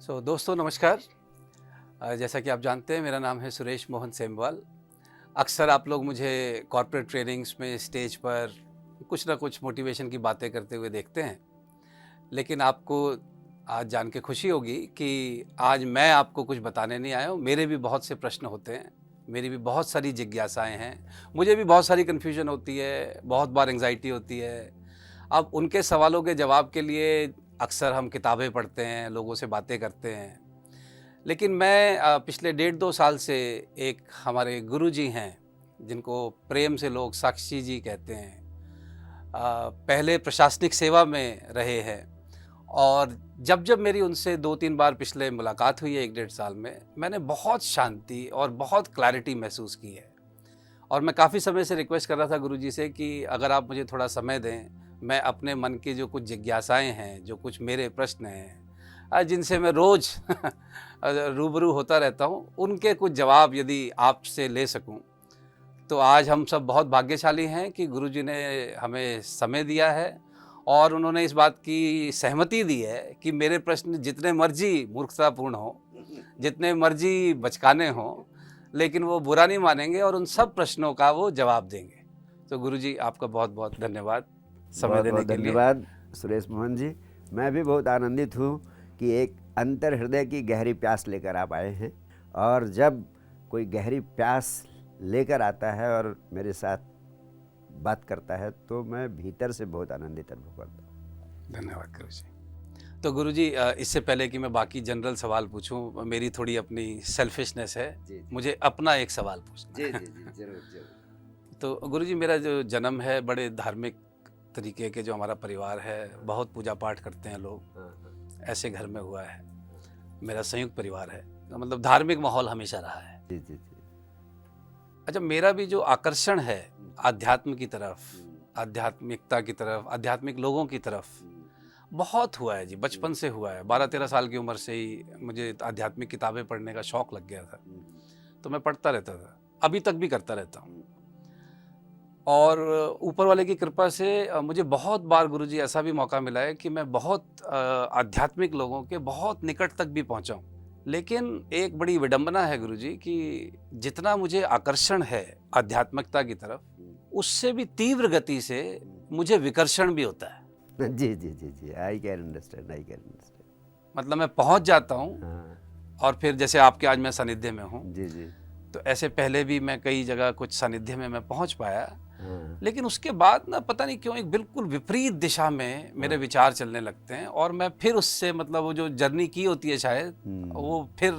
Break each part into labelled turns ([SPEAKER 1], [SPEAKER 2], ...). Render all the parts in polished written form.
[SPEAKER 1] दोस्तों नमस्कार। जैसा कि आप जानते हैं मेरा नाम है सुरेश मोहन सेमवाल। अक्सर आप लोग मुझे कॉर्पोरेट ट्रेनिंग्स में स्टेज पर कुछ ना कुछ मोटिवेशन की बातें करते हुए देखते हैं। लेकिन आपको आज जान के खुशी होगी कि आज मैं आपको कुछ बताने नहीं आया हूँ। मेरे भी बहुत से प्रश्न होते हैं, मेरी भी बहुत सारी जिज्ञासाएँ हैं, मुझे भी बहुत सारी कन्फ्यूजन होती है, बहुत बार एंग्ज़ायटी होती है। अब उनके सवालों के जवाब के लिए अक्सर हम किताबें पढ़ते हैं, लोगों से बातें करते हैं। लेकिन मैं पिछले डेढ़ 2 साल से एक हमारे गुरुजी हैं, जिनको प्रेम से लोग साक्षी जी कहते हैं। पहले प्रशासनिक सेवा में रहे हैं और जब मेरी उनसे 2-3 बार पिछले मुलाकात हुई है 1 डेढ़ साल में, मैंने बहुत शांति और बहुत क्लैरिटी महसूस की है। और मैं काफ़ी समय से रिक्वेस्ट कर रहा था गुरुजी से कि अगर आप मुझे थोड़ा समय दें, मैं अपने मन की जो कुछ जिज्ञासाएँ हैं, जो कुछ मेरे प्रश्न हैं जिनसे मैं रोज़ रूबरू होता रहता हूँ, उनके कुछ जवाब यदि आपसे ले सकूँ, तो आज हम सब बहुत भाग्यशाली हैं कि गुरुजी ने हमें समय दिया है और उन्होंने इस बात की सहमति दी है कि मेरे प्रश्न जितने मर्ज़ी मूर्खतापूर्ण हों, जितने मर्ज़ी बचकाने हों, लेकिन वो बुरा नहीं मानेंगे और उन सब प्रश्नों का वो जवाब देंगे। तो गुरुजी आपका बहुत-बहुत धन्यवाद समय
[SPEAKER 2] बहुत
[SPEAKER 1] देने
[SPEAKER 2] बहुत
[SPEAKER 1] के लिए।
[SPEAKER 2] धन्यवाद सुरेश मोहन जी। मैं भी बहुत आनंदित हूँ कि एक अंतर हृदय की गहरी प्यास लेकर आप आए हैं, और जब कोई गहरी प्यास लेकर आता है और मेरे साथ बात करता है तो मैं भीतर से बहुत आनंदित अनुभव करता हूँ।
[SPEAKER 1] धन्यवाद गुरुजी। तो गुरुजी इससे पहले कि मैं बाकी जनरल सवाल पूछूं, मेरी थोड़ी अपनी सेल्फिशनेस है,
[SPEAKER 2] जी जी
[SPEAKER 1] मुझे अपना एक सवाल पूछना
[SPEAKER 2] जी
[SPEAKER 1] है।
[SPEAKER 2] जी जी, जरूर जरूर।
[SPEAKER 1] तो गुरुजी मेरा जो जन्म है बड़े धार्मिक तरीके के, जो हमारा परिवार है बहुत पूजा पाठ करते हैं लोग,
[SPEAKER 2] हाँ हाँ
[SPEAKER 1] ऐसे घर में हुआ है।
[SPEAKER 2] हाँ।
[SPEAKER 1] मेरा संयुक्त परिवार है, तो मतलब धार्मिक माहौल हमेशा रहा है।
[SPEAKER 2] जी जी जी।
[SPEAKER 1] अच्छा, मेरा भी जो आकर्षण है आध्यात्म की तरफ,
[SPEAKER 2] हम्म,
[SPEAKER 1] आध्यात्मिकता की तरफ, आध्यात्मिक लोगों की तरफ
[SPEAKER 2] हम्म,
[SPEAKER 1] बहुत हुआ है जी, बचपन से हुआ है। 12-13 साल की उम्र से ही मुझे आध्यात्मिक किताबें पढ़ने का शौक लग गया था,
[SPEAKER 2] हम्म,
[SPEAKER 1] तो मैं पढ़ता रहता था, अभी तक भी करता रहता हूँ।
[SPEAKER 2] हम्म,
[SPEAKER 1] और ऊपर वाले की कृपा से मुझे बहुत बार गुरुजी ऐसा भी मौका मिला है कि मैं बहुत आध्यात्मिक लोगों के बहुत निकट तक भी पहुँचा हूँ। लेकिन एक बड़ी विडंबना है गुरुजी कि जितना मुझे आकर्षण है आध्यात्मिकता की तरफ, उससे भी तीव्र गति से मुझे विकर्षण भी होता है।
[SPEAKER 2] जी जी जी जी, I can understand, I can understand.
[SPEAKER 1] मतलब मैं पहुँच जाता हूँ
[SPEAKER 2] हाँ
[SPEAKER 1] और फिर जैसे आपके आज मैं सानिध्य में हूँ,
[SPEAKER 2] जी जी।
[SPEAKER 1] तो ऐसे पहले भी मैं कई जगह कुछ सानिध्य में मैं पहुँच पाया।
[SPEAKER 2] हाँ
[SPEAKER 1] लेकिन उसके बाद ना पता नहीं क्यों एक बिल्कुल विपरीत दिशा में मेरे विचार चलने लगते हैं और मैं फिर उससे, मतलब वो जो जर्नी की होती है शायद, वो फिर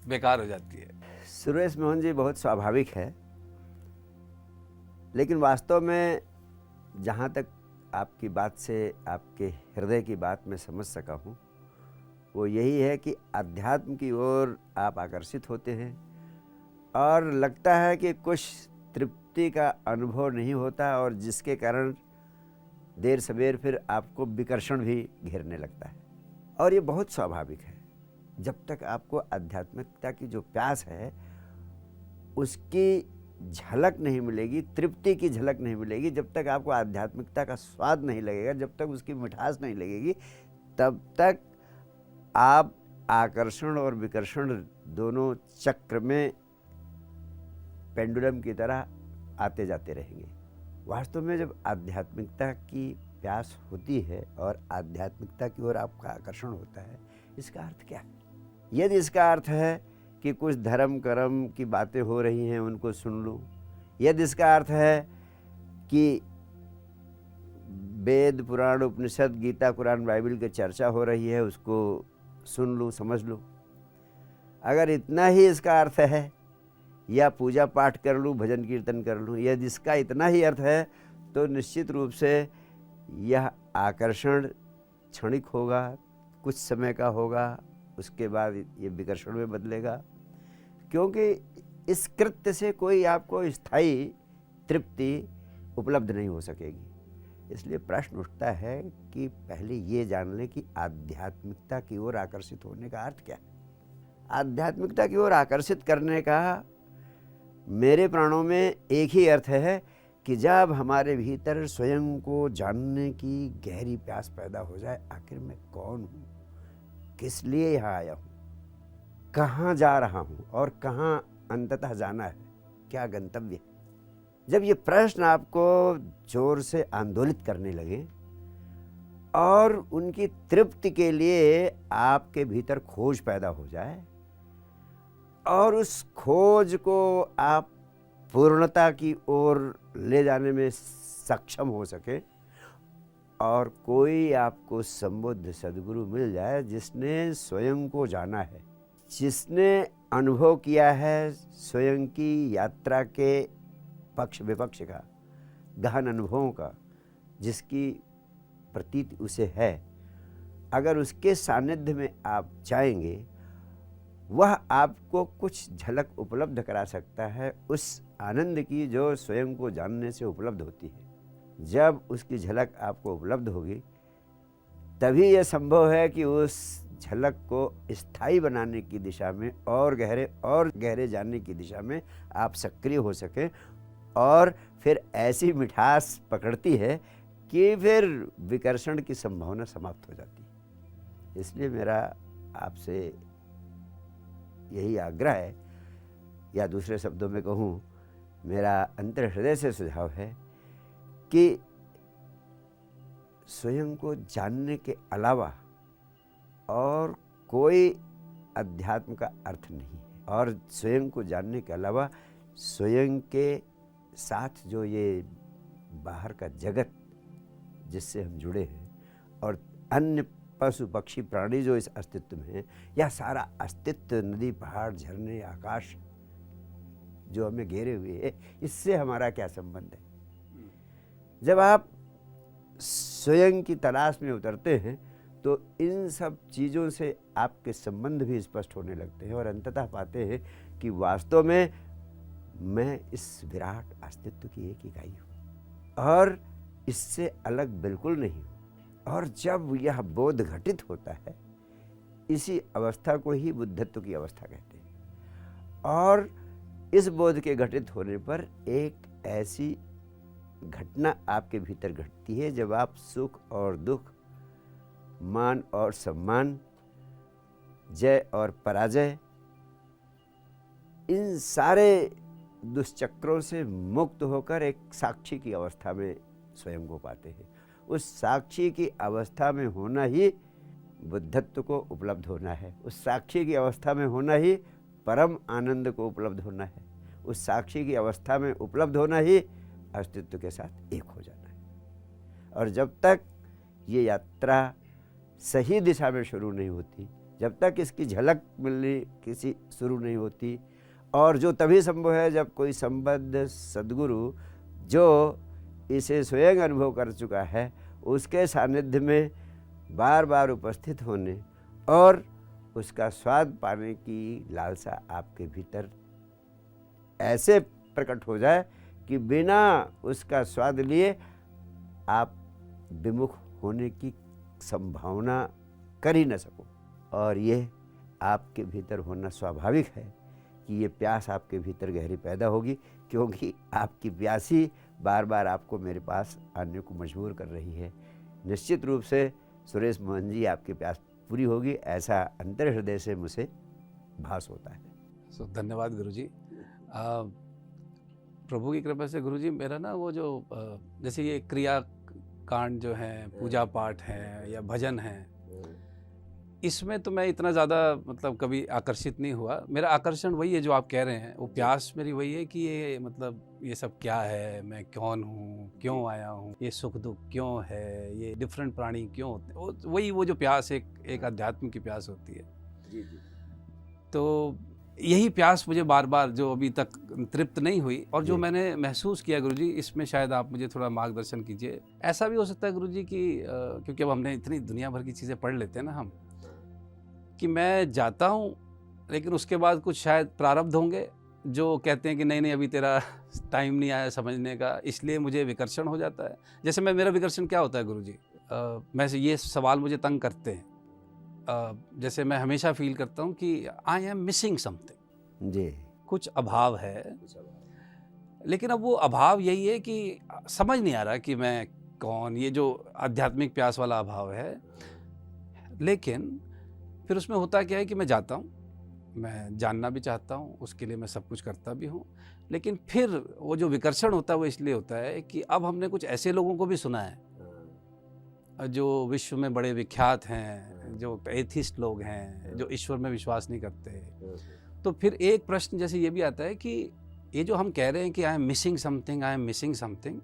[SPEAKER 1] बेकार हो जाती है।
[SPEAKER 2] सुरेश मोहन जी, बहुत स्वाभाविक है, लेकिन वास्तव में जहाँ तक आपकी बात से, आपके हृदय की बात मैं समझ सका हूँ, वो यही है कि अध्यात्म की ओर आप आकर्षित होते हैं और लगता है कि कुछ तृप्ति का अनुभव नहीं होता, और जिसके कारण देर सवेर फिर आपको विकर्षण भी घेरने लगता है। और ये बहुत स्वाभाविक है। जब तक आपको आध्यात्मिकता की जो प्यास है उसकी झलक नहीं मिलेगी, तृप्ति की झलक नहीं मिलेगी, जब तक आपको आध्यात्मिकता का स्वाद नहीं लगेगा, जब तक उसकी मिठास नहीं लगेगी, तब तक आप आकर्षण और विकर्षण दोनों चक्र में पेंडुलम की तरह आते जाते रहेंगे। वास्तव में जब आध्यात्मिकता की प्यास होती है और आध्यात्मिकता की ओर आपका आकर्षण होता है, इसका अर्थ क्या है? यदि इसका अर्थ है कि कुछ धर्म कर्म की बातें हो रही हैं उनको सुन लूँ, यदि इसका अर्थ है कि वेद पुराण उपनिषद गीता कुरान बाइबल की चर्चा हो रही है उसको सुन लूँ, समझ लूँ, अगर इतना ही इसका अर्थ है, या पूजा पाठ कर लूँ, भजन कीर्तन कर लूँ, यदि इसका इतना ही अर्थ है, तो निश्चित रूप से यह आकर्षण क्षणिक होगा, कुछ समय का होगा, उसके बाद ये विकर्षण में बदलेगा, क्योंकि इस कृत्य से कोई आपको स्थायी तृप्ति उपलब्ध नहीं हो सकेगी। इसलिए प्रश्न उठता है कि पहले ये जान लें कि आध्यात्मिकता की ओर आकर्षित होने का अर्थ क्या है। आध्यात्मिकता की ओर आकर्षित करने का मेरे प्राणों में एक ही अर्थ है कि जब हमारे भीतर स्वयं को जानने की गहरी प्यास पैदा हो जाए, आखिर मैं कौन हूँ, किस लिए यहाँ आया हूँ, कहाँ जा रहा हूँ और कहाँ अंततः जाना है, क्या गंतव्य है। जब ये प्रश्न आपको जोर से आंदोलित करने लगे और उनकी तृप्ति के लिए आपके भीतर खोज पैदा हो जाए और उस खोज को आप पूर्णता की ओर ले जाने में सक्षम हो सके और कोई आपको संबुद्ध सद्गुरु मिल जाए जिसने स्वयं को जाना है, जिसने अनुभव किया है स्वयं की यात्रा के पक्ष विपक्ष का, गहन अनुभवों का, जिसकी प्रतीति उसे है, अगर उसके सानिध्य में आप जाएंगे वह आपको कुछ झलक उपलब्ध करा सकता है उस आनंद की जो स्वयं को जानने से उपलब्ध होती है। जब उसकी झलक आपको उपलब्ध होगी तभी यह संभव है कि उस झलक को स्थायी बनाने की दिशा में और गहरे जानने की दिशा में आप सक्रिय हो सकें और फिर ऐसी मिठास पकड़ती है कि फिर विकर्षण की संभावना समाप्त हो जाती है। इसलिए मेरा आपसे यही आग्रह है, या दूसरे शब्दों में कहूँ, मेरा अंतर हृदय से सुझाव है कि स्वयं को जानने के अलावा और कोई अध्यात्म का अर्थ नहीं है, और स्वयं को जानने के अलावा स्वयं के साथ जो ये बाहर का जगत जिससे हम जुड़े हैं और अन्य पशु पक्षी प्राणी जो इस अस्तित्व में है, यह सारा अस्तित्व, नदी पहाड़ झरने आकाश जो हमें घेरे हुए है, इससे हमारा क्या संबंध है। जब आप स्वयं की तलाश में उतरते हैं तो इन सब चीज़ों से आपके संबंध भी स्पष्ट होने लगते हैं और अंततः पाते हैं कि वास्तव में मैं इस विराट अस्तित्व की एक इकाई हूँ और इससे अलग बिल्कुल नहीं हूँ। और जब यह बोध घटित होता है, इसी अवस्था को ही बुद्धत्व की अवस्था कहते हैं। और इस बोध के घटित होने पर एक ऐसी घटना आपके भीतर घटती है जब आप सुख और दुख, मान और सम्मान, जय और पराजय, इन सारे दुष्चक्रों से मुक्त होकर एक साक्षी की अवस्था में स्वयं को पाते हैं। उस साक्षी की अवस्था में होना ही बुद्धत्व को उपलब्ध होना है। उस साक्षी की अवस्था में होना ही परम आनंद को उपलब्ध होना है। उस साक्षी की अवस्था में उपलब्ध होना ही अस्तित्व के साथ एक हो जाना है। और जब तक ये यात्रा सही दिशा में शुरू नहीं होती, जब तक इसकी झलक मिलनी किसी शुरू नहीं होती, और जो तभी संभव है जब कोई संबद्ध सद्गुरु जो इसे स्वयं अनुभव कर चुका है उसके सानिध्य में बार बार उपस्थित होने और उसका स्वाद पाने की लालसा आपके भीतर ऐसे प्रकट हो जाए कि बिना उसका स्वाद लिए आप विमुख होने की संभावना कर ही न सको। और ये आपके भीतर होना स्वाभाविक है कि ये प्यास आपके भीतर गहरी पैदा होगी, क्योंकि आपकी प्यास ही बार बार आपको मेरे पास आने को मजबूर कर रही है। निश्चित रूप से सुरेश मोहन जी आपकी प्यास पूरी होगी, ऐसा अंतर हृदय से मुझे भास होता है।
[SPEAKER 1] धन्यवाद गुरुजी। प्रभु की कृपा से गुरुजी, मेरा ना वो जो जैसे ये क्रिया कांड जो है, पूजा पाठ है या भजन है, इसमें तो मैं इतना ज़्यादा मतलब कभी आकर्षित नहीं हुआ। मेरा आकर्षण वही है जो आप कह रहे हैं, वो प्यास मेरी वही है कि ये मतलब ये सब क्या है, मैं कौन हूँ, क्यों आया हूँ, ये सुख दुख क्यों है, ये डिफरेंट प्राणी क्यों होते हैं, वही वो जो प्यास एक अध्यात्म की प्यास होती है।
[SPEAKER 2] जी जी।
[SPEAKER 1] तो यही प्यास मुझे बार बार जो अभी तक तृप्त नहीं हुई, और जो मैंने महसूस किया गुरुजी, इसमें शायद आप मुझे थोड़ा मार्गदर्शन कीजिए। ऐसा भी हो सकता है गुरुजी कि क्योंकि अब हमने इतनी दुनिया भर की चीज़ें पढ़ लेते हैं ना हम, कि मैं जाता हूँ लेकिन उसके बाद कुछ शायद प्रारब्ध होंगे जो कहते हैं कि नहीं नहीं अभी तेरा टाइम नहीं आया समझने का, इसलिए मुझे विकर्षण हो जाता है। जैसे मेरा विकर्षण क्या होता है गुरुजी, मैं ये सवाल मुझे तंग करते हैं। जैसे मैं हमेशा फील करता हूँ कि आई एम मिसिंग समथिंग,
[SPEAKER 2] जी,
[SPEAKER 1] कुछ अभाव है। लेकिन अब वो अभाव यही है कि समझ नहीं आ रहा कि मैं कौन, ये जो आध्यात्मिक प्यास वाला अभाव है। लेकिन फिर उसमें होता क्या है कि मैं जाता हूँ, मैं जानना भी चाहता हूँ, उसके लिए मैं सब कुछ करता भी हूँ, लेकिन फिर वो जो विकर्षण होता है वो इसलिए होता है कि अब हमने कुछ ऐसे लोगों को भी सुना है जो विश्व में बड़े विख्यात हैं, जो एथिस्ट लोग हैं, जो ईश्वर में विश्वास नहीं करते। तो फिर एक प्रश्न जैसे ये भी आता है कि ये जो हम कह रहे हैं कि I am missing something, I am missing something,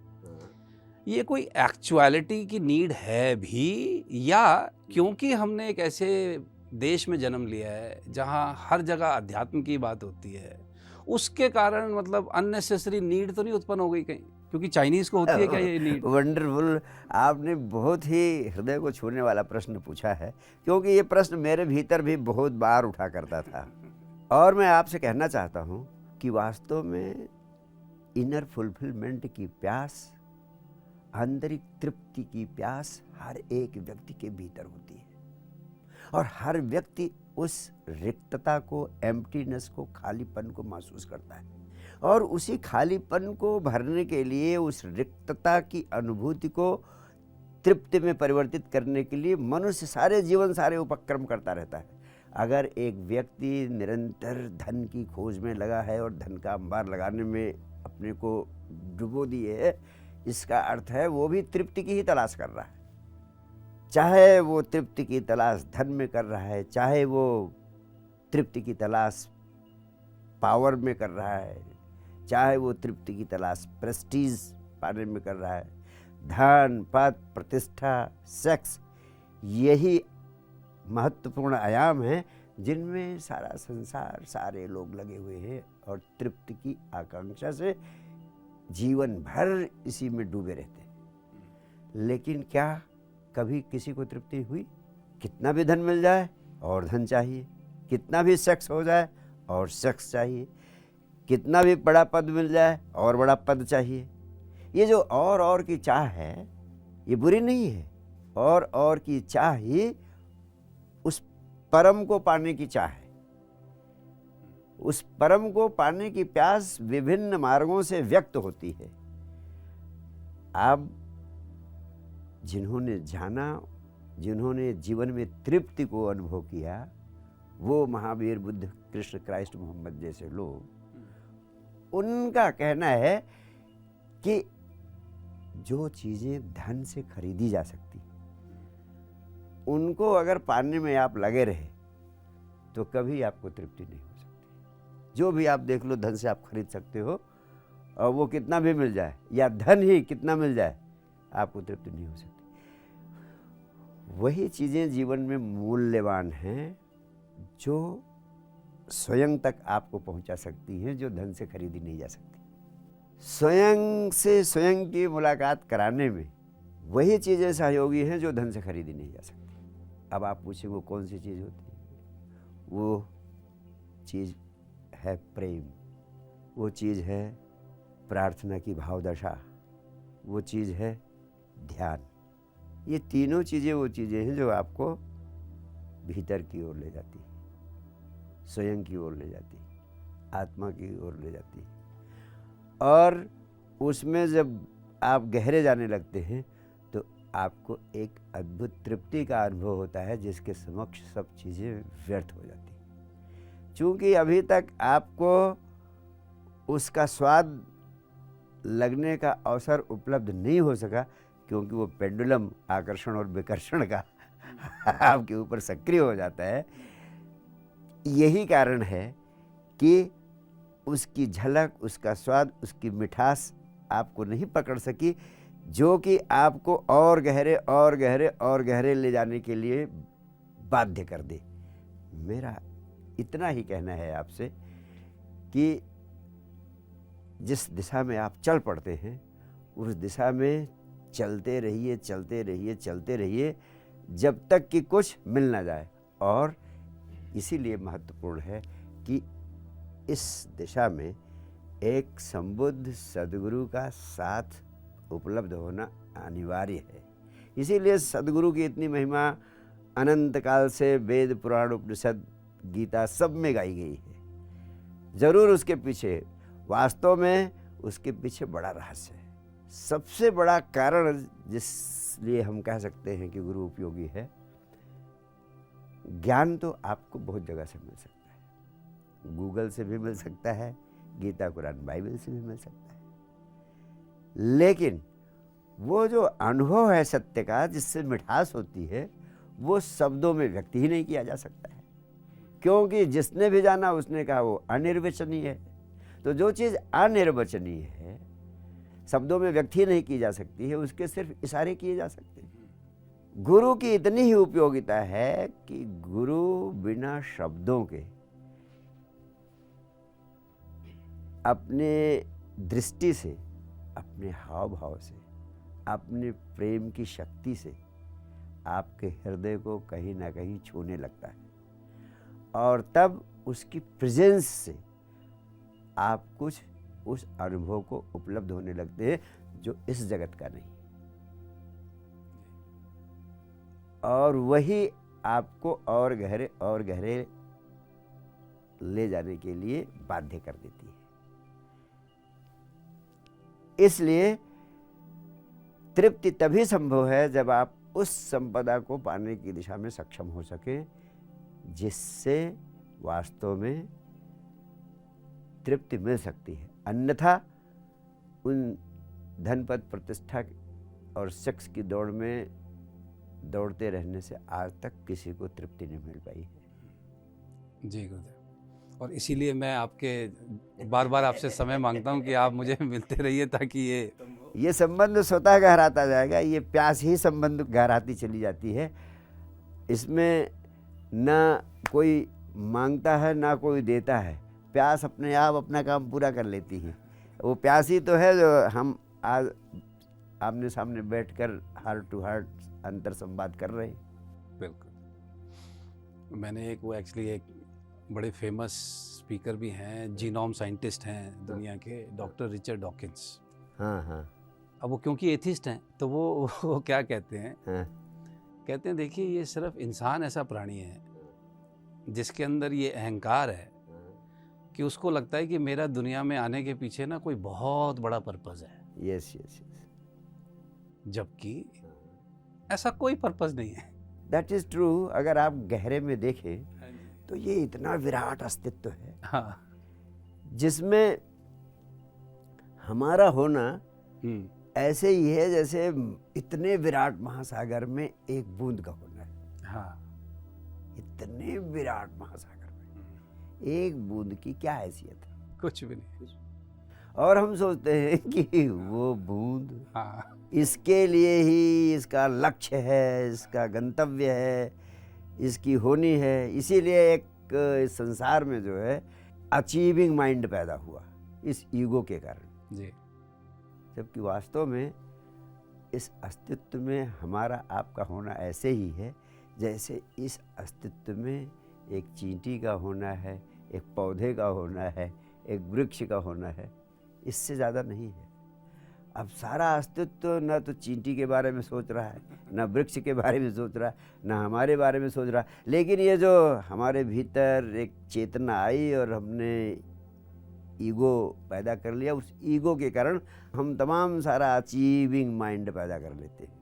[SPEAKER 1] ये कोई एक्चुअलिटी की नीड है भी, या क्योंकि हमने एक ऐसे देश में जन्म लिया है जहाँ हर जगह अध्यात्म की बात होती है, उसके कारण मतलब अननेसेसरी नीड तो नहीं उत्पन्न हो गई कहीं? क्योंकि चाइनीज को होती है क्या ये नीड?
[SPEAKER 2] वंडरफुल, आपने बहुत ही हृदय को छूने वाला प्रश्न पूछा है, क्योंकि ये प्रश्न मेरे भीतर भी बहुत बार उठा करता था। और मैं आपसे कहना चाहता हूँ कि वास्तव में इनर फुलफिलमेंट की प्यास, आंतरिक तृप्ति की प्यास हर एक व्यक्ति के भीतर होती है, और हर व्यक्ति उस रिक्तता को, एम्प्टीनेस को, खालीपन को महसूस करता है, और उसी खालीपन को भरने के लिए, उस रिक्तता की अनुभूति को तृप्ति में परिवर्तित करने के लिए मनुष्य सारे जीवन सारे उपक्रम करता रहता है। अगर एक व्यक्ति निरंतर धन की खोज में लगा है और धन का अंबार लगाने में अपने को डुबो दिए है, इसका अर्थ है वो भी तृप्ति की ही तलाश कर रहा है। चाहे वो तृप्ति की तलाश धन में कर रहा है, चाहे वो तृप्ति की तलाश पावर में कर रहा है, चाहे वो तृप्ति की तलाश प्रेस्टीज पाने में कर रहा है। धन, पद, प्रतिष्ठा, सेक्स, यही महत्वपूर्ण आयाम हैं जिनमें सारा संसार, सारे लोग लगे हुए हैं, और तृप्ति की आकांक्षा से जीवन भर इसी में डूबे रहते हैं। लेकिन क्या कभी किसी को तृप्ति हुई? कितना भी धन मिल जाए और धन चाहिए, कितना भी सेक्स हो जाए और सेक्स चाहिए, कितना भी बड़ा पद मिल जाए और बड़ा पद चाहिए। ये जो और की चाह है, ये बुरी नहीं है। और की चाह ही उस परम को पाने की चाह है। उस परम को पाने की प्यास विभिन्न मार्गों से व्यक्त होती है। आप जिन्होंने जाना, जिन्होंने जीवन में तृप्ति को अनुभव किया, वो महावीर, बुद्ध, कृष्ण, क्राइस्ट, मोहम्मद जैसे लोग, उनका कहना है कि जो चीज़ें धन से खरीदी जा सकती, उनको अगर पाने में आप लगे रहे तो कभी आपको तृप्ति नहीं हो सकती। जो भी आप देख लो, धन से आप खरीद सकते हो, और वो कितना भी मिल जाए, या धन ही कितना मिल जाए, आपको तृप्ति नहीं हो सकती। वही चीज़ें जीवन में मूल्यवान हैं जो स्वयं तक आपको पहुंचा सकती हैं, जो धन से खरीदी नहीं जा सकती। स्वयं से स्वयं की मुलाकात कराने में वही चीज़ें सहयोगी हैं जो धन से खरीदी नहीं जा सकती। अब आप पूछें वो कौन सी चीज़ होती है? वो चीज़ है प्रेम, वो चीज़ है प्रार्थना की भावदशा, वो चीज़ है ध्यान। ये तीनों चीज़ें वो चीज़ें हैं जो आपको भीतर की ओर ले जाती है, स्वयं की ओर ले जाती है, आत्मा की ओर ले जाती है। और उसमें जब आप गहरे जाने लगते हैं तो आपको एक अद्भुत तृप्ति का अनुभव होता है, जिसके समक्ष सब चीज़ें व्यर्थ हो जाती हैं। चूँकि अभी तक आपको उसका स्वाद लगने का अवसर उपलब्ध नहीं हो सका, क्योंकि वो पेंडुलम आकर्षण और विकर्षण का आपके ऊपर सक्रिय हो जाता है। यही कारण है कि उसकी झलक, उसका स्वाद, उसकी मिठास आपको नहीं पकड़ सकी, जो कि आपको और गहरे और गहरे और गहरे ले जाने के लिए बाध्य कर दे। मेरा इतना ही कहना है आपसे कि जिस दिशा में आप चल पड़ते हैं, उस दिशा में चलते रहिए, चलते रहिए, चलते रहिए, जब तक कि कुछ मिल ना जाए। और इसीलिए महत्वपूर्ण है कि इस दिशा में एक संबुद्ध सद्गुरु का साथ उपलब्ध होना अनिवार्य है। इसीलिए सद्गुरु की इतनी महिमा अनंत काल से वेद, पुराण, उपनिषद, गीता सब में गाई गई है। जरूर उसके पीछे, वास्तव में उसके पीछे बड़ा रहस्य है। सबसे बड़ा कारण जिसलिए हम कह सकते हैं कि गुरु उपयोगी है, ज्ञान तो आपको बहुत जगह से मिल सकता है, गूगल से भी मिल सकता है, गीता कुरान बाइबल से भी मिल सकता है, लेकिन वो जो अनुभव है सत्य का, जिससे मिठास होती है, वो शब्दों में व्यक्त ही नहीं किया जा सकता है, क्योंकि जिसने भी जाना उसने कहा वो अनिर्वचनीय है। तो जो चीज़ अनिर्वचनीय है, शब्दों में व्यक्त ही नहीं की जा सकती है, उसके सिर्फ इशारे किए जा सकते हैं। गुरु की इतनी ही उपयोगिता है कि गुरु बिना शब्दों के अपने दृष्टि से, अपने हाव भाव से, अपने प्रेम की शक्ति से आपके हृदय को कहीं ना कहीं छूने लगता है, और तब उसकी प्रेजेंस से आप कुछ उस अनुभव को उपलब्ध होने लगते हैं जो इस जगत का नहीं, और वही आपको और गहरे ले जाने के लिए बाध्य कर देती है। इसलिए तृप्ति तभी संभव है जब आप उस संपदा को पाने की दिशा में सक्षम हो सके जिससे वास्तव में तृप्ति मिल सकती है। अन्यथा उन धन पद प्रतिष्ठा और सेक्स की दौड़ में दौड़ते रहने से आज तक किसी को तृप्ति नहीं मिल पाई है।
[SPEAKER 1] जी गुरुदेव, और इसीलिए मैं आपके बार बार आपसे समय मांगता हूँ कि आप मुझे मिलते रहिए ताकि
[SPEAKER 2] ये संबंध स्वतः गहराता जाएगा। ये प्यास ही संबंध गहराती चली जाती है। इसमें ना कोई मांगता है ना कोई देता है, प्यास अपने आप अपना काम पूरा कर लेती है। वो प्यास ही तो है जो हम आज आमने सामने बैठकर हार्ट टू हार्ट अंतर संवाद कर रहे हैं।
[SPEAKER 1] बिल्कुल। मैंने वो एक्चुअली एक बड़े फेमस स्पीकर भी हैं, जीनोम साइंटिस्ट हैं दुनिया के, डॉक्टर रिचर्ड डॉकिंस।
[SPEAKER 2] हाँ हाँ।
[SPEAKER 1] अब वो क्योंकि एथिस्ट हैं तो वो क्या कहते हैं,
[SPEAKER 2] हाँ।
[SPEAKER 1] कहते हैं देखिए ये सिर्फ इंसान ऐसा प्राणी है जिसके अंदर ये अहंकार है कि उसको लगता है कि मेरा दुनिया में आने के पीछे ना कोई बहुत बड़ा पर्पस है।
[SPEAKER 2] Yes yes yes.
[SPEAKER 1] जबकि ऐसा कोई पर्पस नहीं है।
[SPEAKER 2] That is true. अगर आप गहरे में देखें तो ये इतना विराट अस्तित्व है,
[SPEAKER 1] हाँ,
[SPEAKER 2] जिसमें हमारा होना ऐसे ही है जैसे इतने विराट महासागर में एक बूंद का होना है।
[SPEAKER 1] हाँ,
[SPEAKER 2] इतने विराट महासागर में एक बूंद की क्या हैसियत है?
[SPEAKER 1] कुछ भी नहीं।
[SPEAKER 2] और हम सोचते हैं कि वो बूंद
[SPEAKER 1] हाँ,
[SPEAKER 2] इसके लिए ही इसका लक्ष्य है, इसका गंतव्य है, इसकी होनी है। इसीलिए एक इस संसार में जो है अचीविंग माइंड पैदा हुआ इस ईगो के कारण।
[SPEAKER 1] जी,
[SPEAKER 2] जबकि वास्तव में इस अस्तित्व में हमारा आपका होना ऐसे ही है जैसे इस अस्तित्व में एक चींटी का होना है, एक पौधे का होना है, एक वृक्ष का होना है। इससे ज़्यादा नहीं है। अब सारा अस्तित्व न तो चींटी के बारे में सोच रहा है, न वृक्ष के बारे में सोच रहा है, न हमारे बारे में सोच रहा है, लेकिन ये जो हमारे भीतर एक चेतना आई और हमने ईगो पैदा कर लिया, उस ईगो के कारण हम तमाम सारा अचीविंग माइंड पैदा कर लेते हैं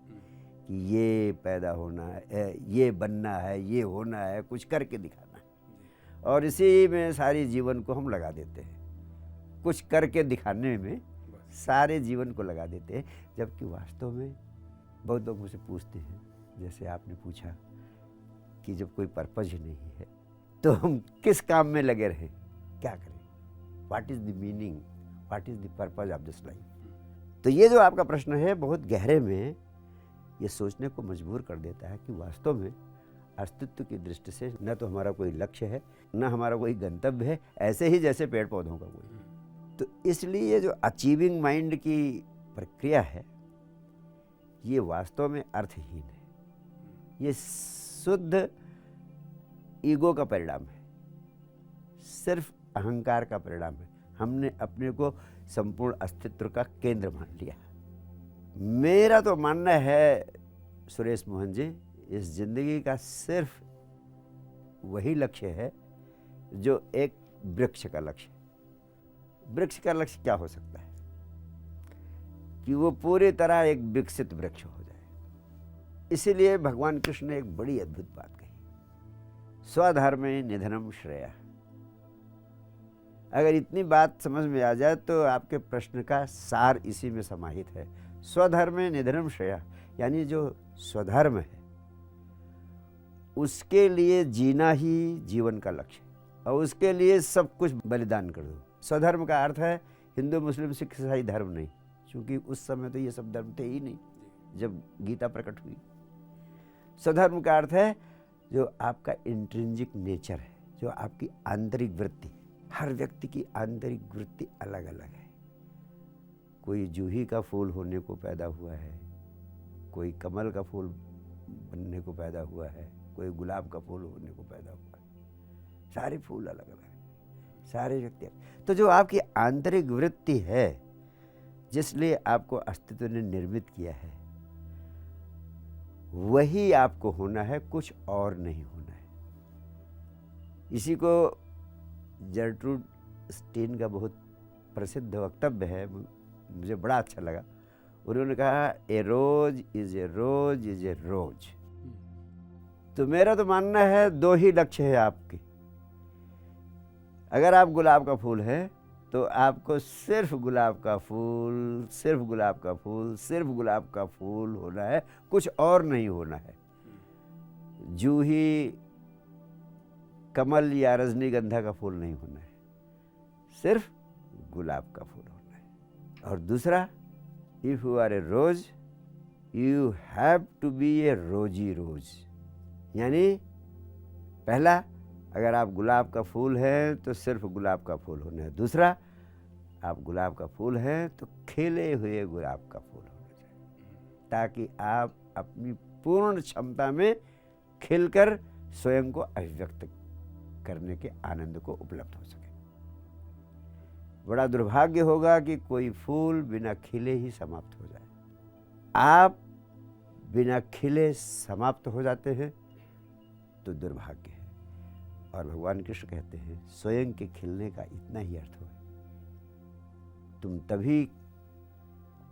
[SPEAKER 2] कि ये पैदा होना है, ये बनना है, ये होना है, कुछ करके दिखाना है, और इसी में सारी जीवन को हम लगा देते हैं। कुछ करके दिखाने में सारे जीवन को लगा देते हैं। जबकि वास्तव में बहुत लोग मुझसे पूछते हैं, जैसे आपने पूछा कि जब कोई पर्पज ही नहीं है तो हम किस काम में लगे रहें, क्या करें, what is the meaning, what is the purpose of this life. तो ये जो आपका प्रश्न है बहुत गहरे में ये सोचने को मजबूर कर देता है कि वास्तव में अस्तित्व की दृष्टि से न तो हमारा कोई लक्ष्य है, न हमारा कोई गंतव्य है, ऐसे ही जैसे पेड़ पौधों का कोई। तो इसलिए जो अचीविंग माइंड की प्रक्रिया है ये वास्तव में अर्थहीन है। ये शुद्ध ईगो का परिणाम है, सिर्फ अहंकार का परिणाम है। हमने अपने को संपूर्ण अस्तित्व का केंद्र मान लिया। मेरा तो मानना है सुरेश मोहन जी, इस जिंदगी का सिर्फ वही लक्ष्य है जो एक वृक्ष का लक्ष्य है। वृक्ष का लक्ष्य क्या हो सकता है कि वो पूरी तरह एक विकसित वृक्ष हो जाए। इसीलिए भगवान कृष्ण ने एक बड़ी अद्भुत बात कही स्वधर्मे निधनम श्रेयः। अगर इतनी बात समझ में आ जाए तो आपके प्रश्न का सार इसी में समाहित है। स्वधर्मे निधनम श्रेयः, यानी जो स्वधर्म है उसके लिए जीना ही जीवन का लक्ष्य है और उसके लिए सब कुछ बलिदान कर दो। स्वधर्म का अर्थ है हिंदू मुस्लिम सिख ईसाई धर्म नहीं, क्योंकि उस समय तो ये सब धर्म थे ही नहीं जब गीता प्रकट हुई। स्वधर्म का अर्थ है जो आपका इंट्रिंसिक नेचर है, जो आपकी आंतरिक वृत्ति। हर व्यक्ति की आंतरिक वृत्ति अलग अलग है। कोई जूही का फूल होने को पैदा हुआ है, कोई कमल का फूल बनने को पैदा हुआ है, कोई गुलाब का फूल होने को पैदा हुआ है। सारे फूल अलग अलग हैं, सारे व्यक्ति। तो जो आपकी आंतरिक वृत्ति है जिसलिए आपको अस्तित्व ने निर्मित किया है वही आपको होना है, कुछ और नहीं होना है। इसी को जर्ट्रूड स्टीन का बहुत प्रसिद्ध वक्तव्य है, मुझे बड़ा अच्छा लगा। उन्होंने कहा ए रोज is a rose is a रोज। तो मेरा तो मानना है दो ही लक्ष्य है आपके। अगर आप गुलाब का फूल है तो आपको सिर्फ गुलाब का फूल, सिर्फ गुलाब का फूल, सिर्फ गुलाब का फूल होना है, कुछ और नहीं होना है। जूही, कमल या रजनीगंधा का फूल नहीं होना है, सिर्फ गुलाब का फूल होना है। और दूसरा, if you are a rose you have to be a rosy rose. यानी पहला, अगर आप गुलाब का फूल हैं तो सिर्फ गुलाब का फूल होना है। दूसरा, आप गुलाब का फूल हैं तो खिले हुए गुलाब का फूल होना चाहिए, ताकि आप अपनी पूर्ण क्षमता में खिलकर स्वयं को अभिव्यक्त करने के आनंद को उपलब्ध हो सके। बड़ा दुर्भाग्य होगा कि कोई फूल बिना खिले ही समाप्त हो जाए। आप बिना खिले समाप्त हो जाते हैं तो दुर्भाग्य है। और भगवान कृष्ण कहते हैं स्वयं के खिलने का इतना ही अर्थ हो, तुम तभी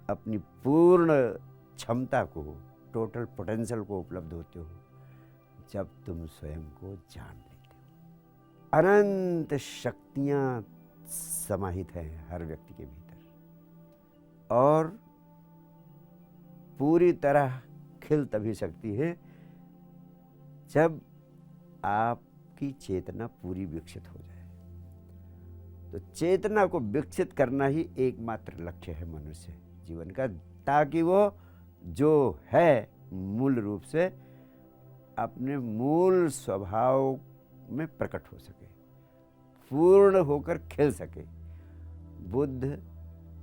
[SPEAKER 2] अपनी पूर्ण क्षमता को, टोटल पोटेंशियल को उपलब्ध होते हो जब तुम स्वयं को जान लेते हो। अनंत शक्तियां समाहित हैं हर व्यक्ति के भीतर और पूरी तरह खिल तभी सकती है जब आपकी चेतना पूरी विकसित हो जाए। तो चेतना को विकसित करना ही एकमात्र लक्ष्य है मनुष्य जीवन का, ताकि वो जो है मूल रूप से अपने मूल स्वभाव में प्रकट हो सके, पूर्ण होकर खिल सके। बुद्ध,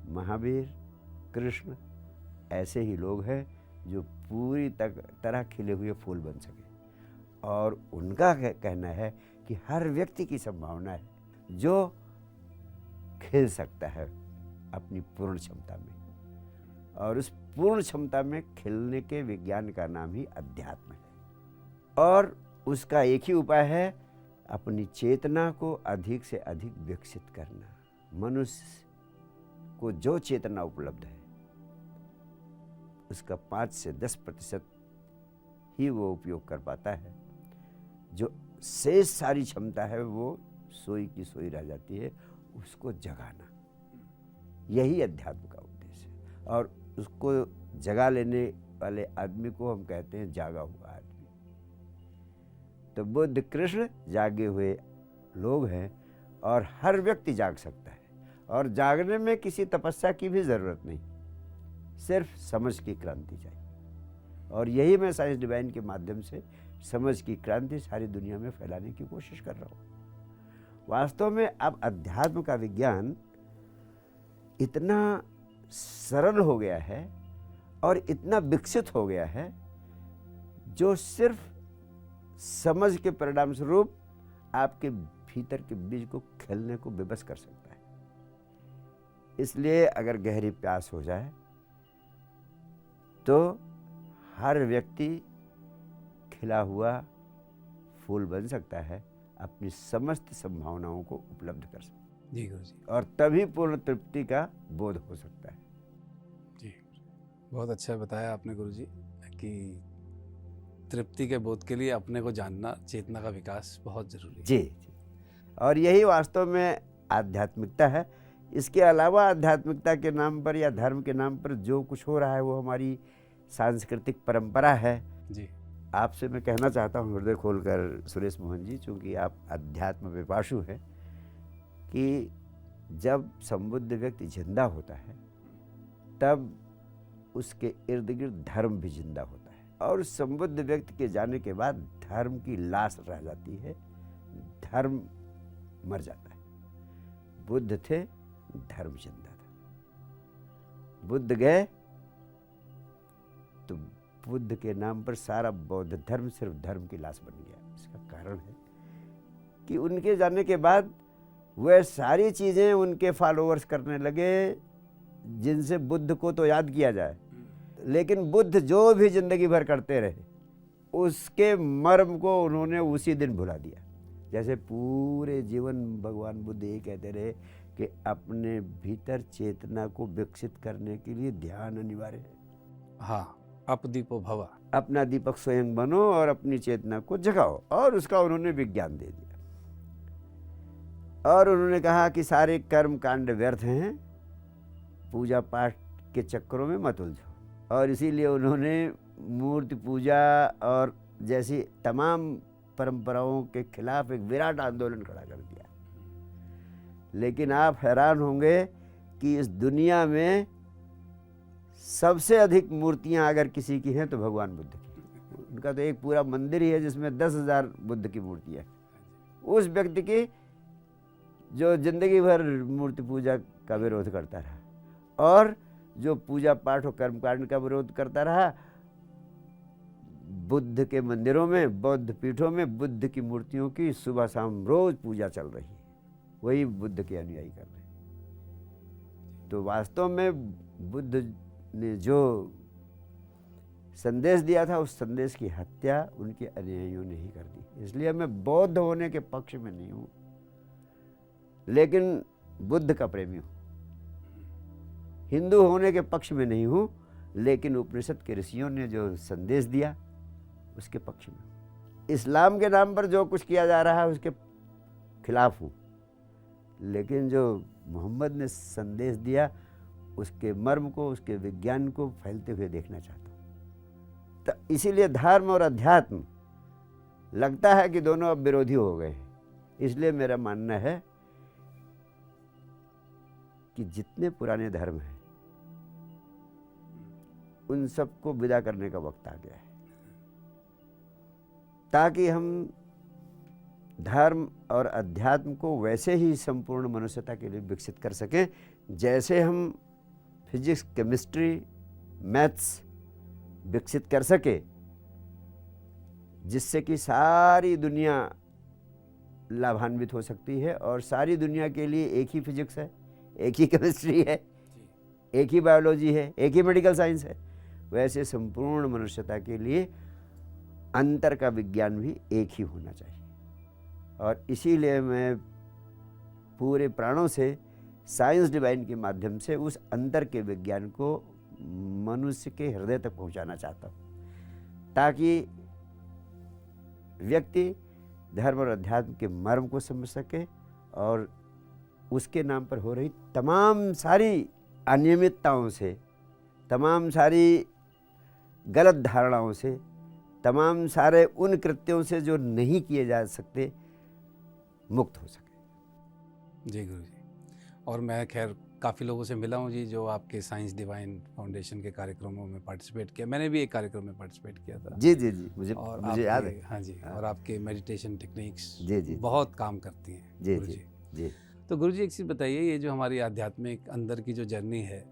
[SPEAKER 2] महावीर, कृष्ण ऐसे ही लोग हैं जो पूरी तरह खिले हुए फूल बन सके। और उनका कहना है कि हर व्यक्ति की संभावना है जो खिल सकता है अपनी पूर्ण क्षमता में, और उस पूर्ण क्षमता में खिलने के विज्ञान का नाम ही अध्यात्म है। और उसका एक ही उपाय है अपनी चेतना को अधिक से अधिक विकसित करना। मनुष्य को जो चेतना उपलब्ध है उसका 5 से 10% ही वो उपयोग कर पाता है। जो शेष सारी क्षमता है वो सोई की सोई रह जाती है, उसको जगाना, यही अध्यात्म का उद्देश्य है। और उसको जगा लेने वाले आदमी को हम कहते हैं जागा हुआ आदमी। तो बुद्ध, कृष्ण जागे हुए लोग हैं और हर व्यक्ति जाग सकता है। और जागने में किसी तपस्या की भी ज़रूरत नहीं, सिर्फ समझ की क्रांति चाहिए। और यही मैं साइंस डिवाइन के माध्यम से समझ की क्रांति सारी दुनिया में फैलाने की कोशिश कर रहा हूँ। वास्तव में अब अध्यात्म का विज्ञान इतना सरल हो गया है और इतना विकसित हो गया है जो सिर्फ समझ के परिणाम स्वरूप आपके भीतर के बीज को खिलने को विवश कर सकता है। इसलिए अगर गहरी प्यास हो जाए तो हर व्यक्ति खिला हुआ फूल बन सकता है, अपनी समस्त संभावनाओं को उपलब्ध कर सकता है।
[SPEAKER 1] जी गुरु जी।
[SPEAKER 2] और तभी पूर्ण तृप्ति का बोध हो सकता है।
[SPEAKER 1] जी, बहुत अच्छा बताया आपने गुरु जी कि तृप्ति के बोध के लिए अपने को जानना, चेतना का विकास बहुत ज़रूरी है।
[SPEAKER 2] जी। और यही वास्तव में आध्यात्मिकता है। इसके अलावा आध्यात्मिकता के नाम पर या धर्म के नाम पर जो कुछ हो रहा है वो हमारी सांस्कृतिक परंपरा है।
[SPEAKER 1] जी।
[SPEAKER 2] आपसे मैं कहना चाहता हूँ हृदय खोलकर सुरेश मोहन जी, चूँकि आप अध्यात्म पिपासु हैं, कि जब संबुद्ध व्यक्ति जिंदा होता है तब उसके इर्द गिर्द धर्म भी जिंदा होता है, और संबुद्ध व्यक्ति के जाने के बाद धर्म की लाश रह जाती है, धर्म मर जाता है। बुद्ध थे, धर्म जिंदा था। बुद्ध गए तो बुद्ध के नाम पर सारा बौद्ध धर्म सिर्फ धर्म की लाश बन गया। इसका कारण है कि उनके जाने के बाद वह सारी चीज़ें उनके फॉलोअर्स करने लगे जिनसे बुद्ध को तो याद किया जाए, लेकिन बुद्ध जो भी जिंदगी भर करते रहे उसके मर्म को उन्होंने उसी दिन भुला दिया। जैसे पूरे जीवन भगवान बुद्ध ये कहते रहे कि अपने भीतर चेतना को विकसित करने के लिए ध्यान अनिवार्य है।
[SPEAKER 1] हाँ, अपदीपो भवा,
[SPEAKER 2] अपना दीपक स्वयं बनो और अपनी चेतना को जगाओ, और उसका उन्होंने विज्ञान दे दिया। और उन्होंने कहा कि सारे कर्म कांड व्यर्थ हैं, पूजा पाठ के चक्करों में मत उलझो। और इसीलिए उन्होंने मूर्ति पूजा और जैसी तमाम परंपराओं के खिलाफ एक विराट आंदोलन खड़ा कर दिया। लेकिन आप हैरान होंगे कि इस दुनिया में सबसे अधिक मूर्तियां अगर किसी की हैं तो भगवान बुद्ध की। उनका तो एक पूरा मंदिर ही है जिसमें 10,000 बुद्ध की मूर्तियां हैं। उस व्यक्ति की जो जिंदगी भर मूर्ति पूजा का विरोध करता रहा और जो पूजा पाठ और कर्मकांड का विरोध करता रहा, बुद्ध के मंदिरों में, बौद्ध पीठों में बुद्ध की मूर्तियों की सुबह शाम रोज पूजा चल रही है, वही बुद्ध के अनुयायी कर रहे हैं। तो वास्तव में बुद्ध ने जो संदेश दिया था उस संदेश की हत्या उनके अनुयायियों ने ही कर दी। इसलिए मैं बौद्ध होने के पक्ष में नहीं हूँ, लेकिन बुद्ध का प्रेमी हूँ। हिंदू होने के पक्ष में नहीं हूँ, लेकिन उपनिषद के ऋषियों ने जो संदेश दिया उसके पक्ष में। इस्लाम के नाम पर जो कुछ किया जा रहा है उसके खिलाफ हूँ, लेकिन जो मोहम्मद ने संदेश दिया उसके मर्म को, उसके विज्ञान को फैलते हुए देखना चाहता हूँ। तो इसीलिए धर्म और अध्यात्म लगता है कि दोनों अब विरोधी हो गए हैं। इसलिए मेरा मानना है कि जितने पुराने धर्म हैं उन सबको विदा करने का वक्त आ गया है, ताकि हम धर्म और अध्यात्म को वैसे ही संपूर्ण मनुष्यता के लिए विकसित कर सकें जैसे हम फिजिक्स, केमिस्ट्री, मैथ्स विकसित कर सके, जिससे कि सारी दुनिया लाभान्वित हो सकती है। और सारी दुनिया के लिए एक ही फिजिक्स है, एक ही केमिस्ट्री है, एक ही बायोलॉजी है, एक ही मेडिकल साइंस है। वैसे संपूर्ण मनुष्यता के लिए अंतर का विज्ञान भी एक ही होना चाहिए। और इसीलिए मैं पूरे प्राणों से साइंस डिवाइन के माध्यम से उस अंतर के विज्ञान को मनुष्य के हृदय तक पहुंचाना चाहता हूँ, ताकि व्यक्ति धर्म और अध्यात्म के मर्म को समझ सके और उसके नाम पर हो रही तमाम सारी अनियमितताओं से, तमाम सारी गलत धारणाओं से, तमाम सारे उन कृत्यों से जो नहीं किए जा सकते, मुक्त हो सके।
[SPEAKER 1] जी गुरु जी। और मैं खैर काफ़ी लोगों से मिला हूँ जी जो आपके साइंस डिवाइन फाउंडेशन के कार्यक्रमों में पार्टिसिपेट किया। मैंने भी एक कार्यक्रम में पार्टिसिपेट किया था।
[SPEAKER 2] जी जी जी, मुझे याद है।
[SPEAKER 1] हाँ जी, और आपके मेडिटेशन टेक्निक्स
[SPEAKER 2] जी जी
[SPEAKER 1] बहुत काम करती हैं
[SPEAKER 2] जी
[SPEAKER 1] गुरु
[SPEAKER 2] जी जी।
[SPEAKER 1] तो गुरु जी एक चीज़ बताइए, ये जो हमारी आध्यात्मिक अंदर की जो जर्नी है,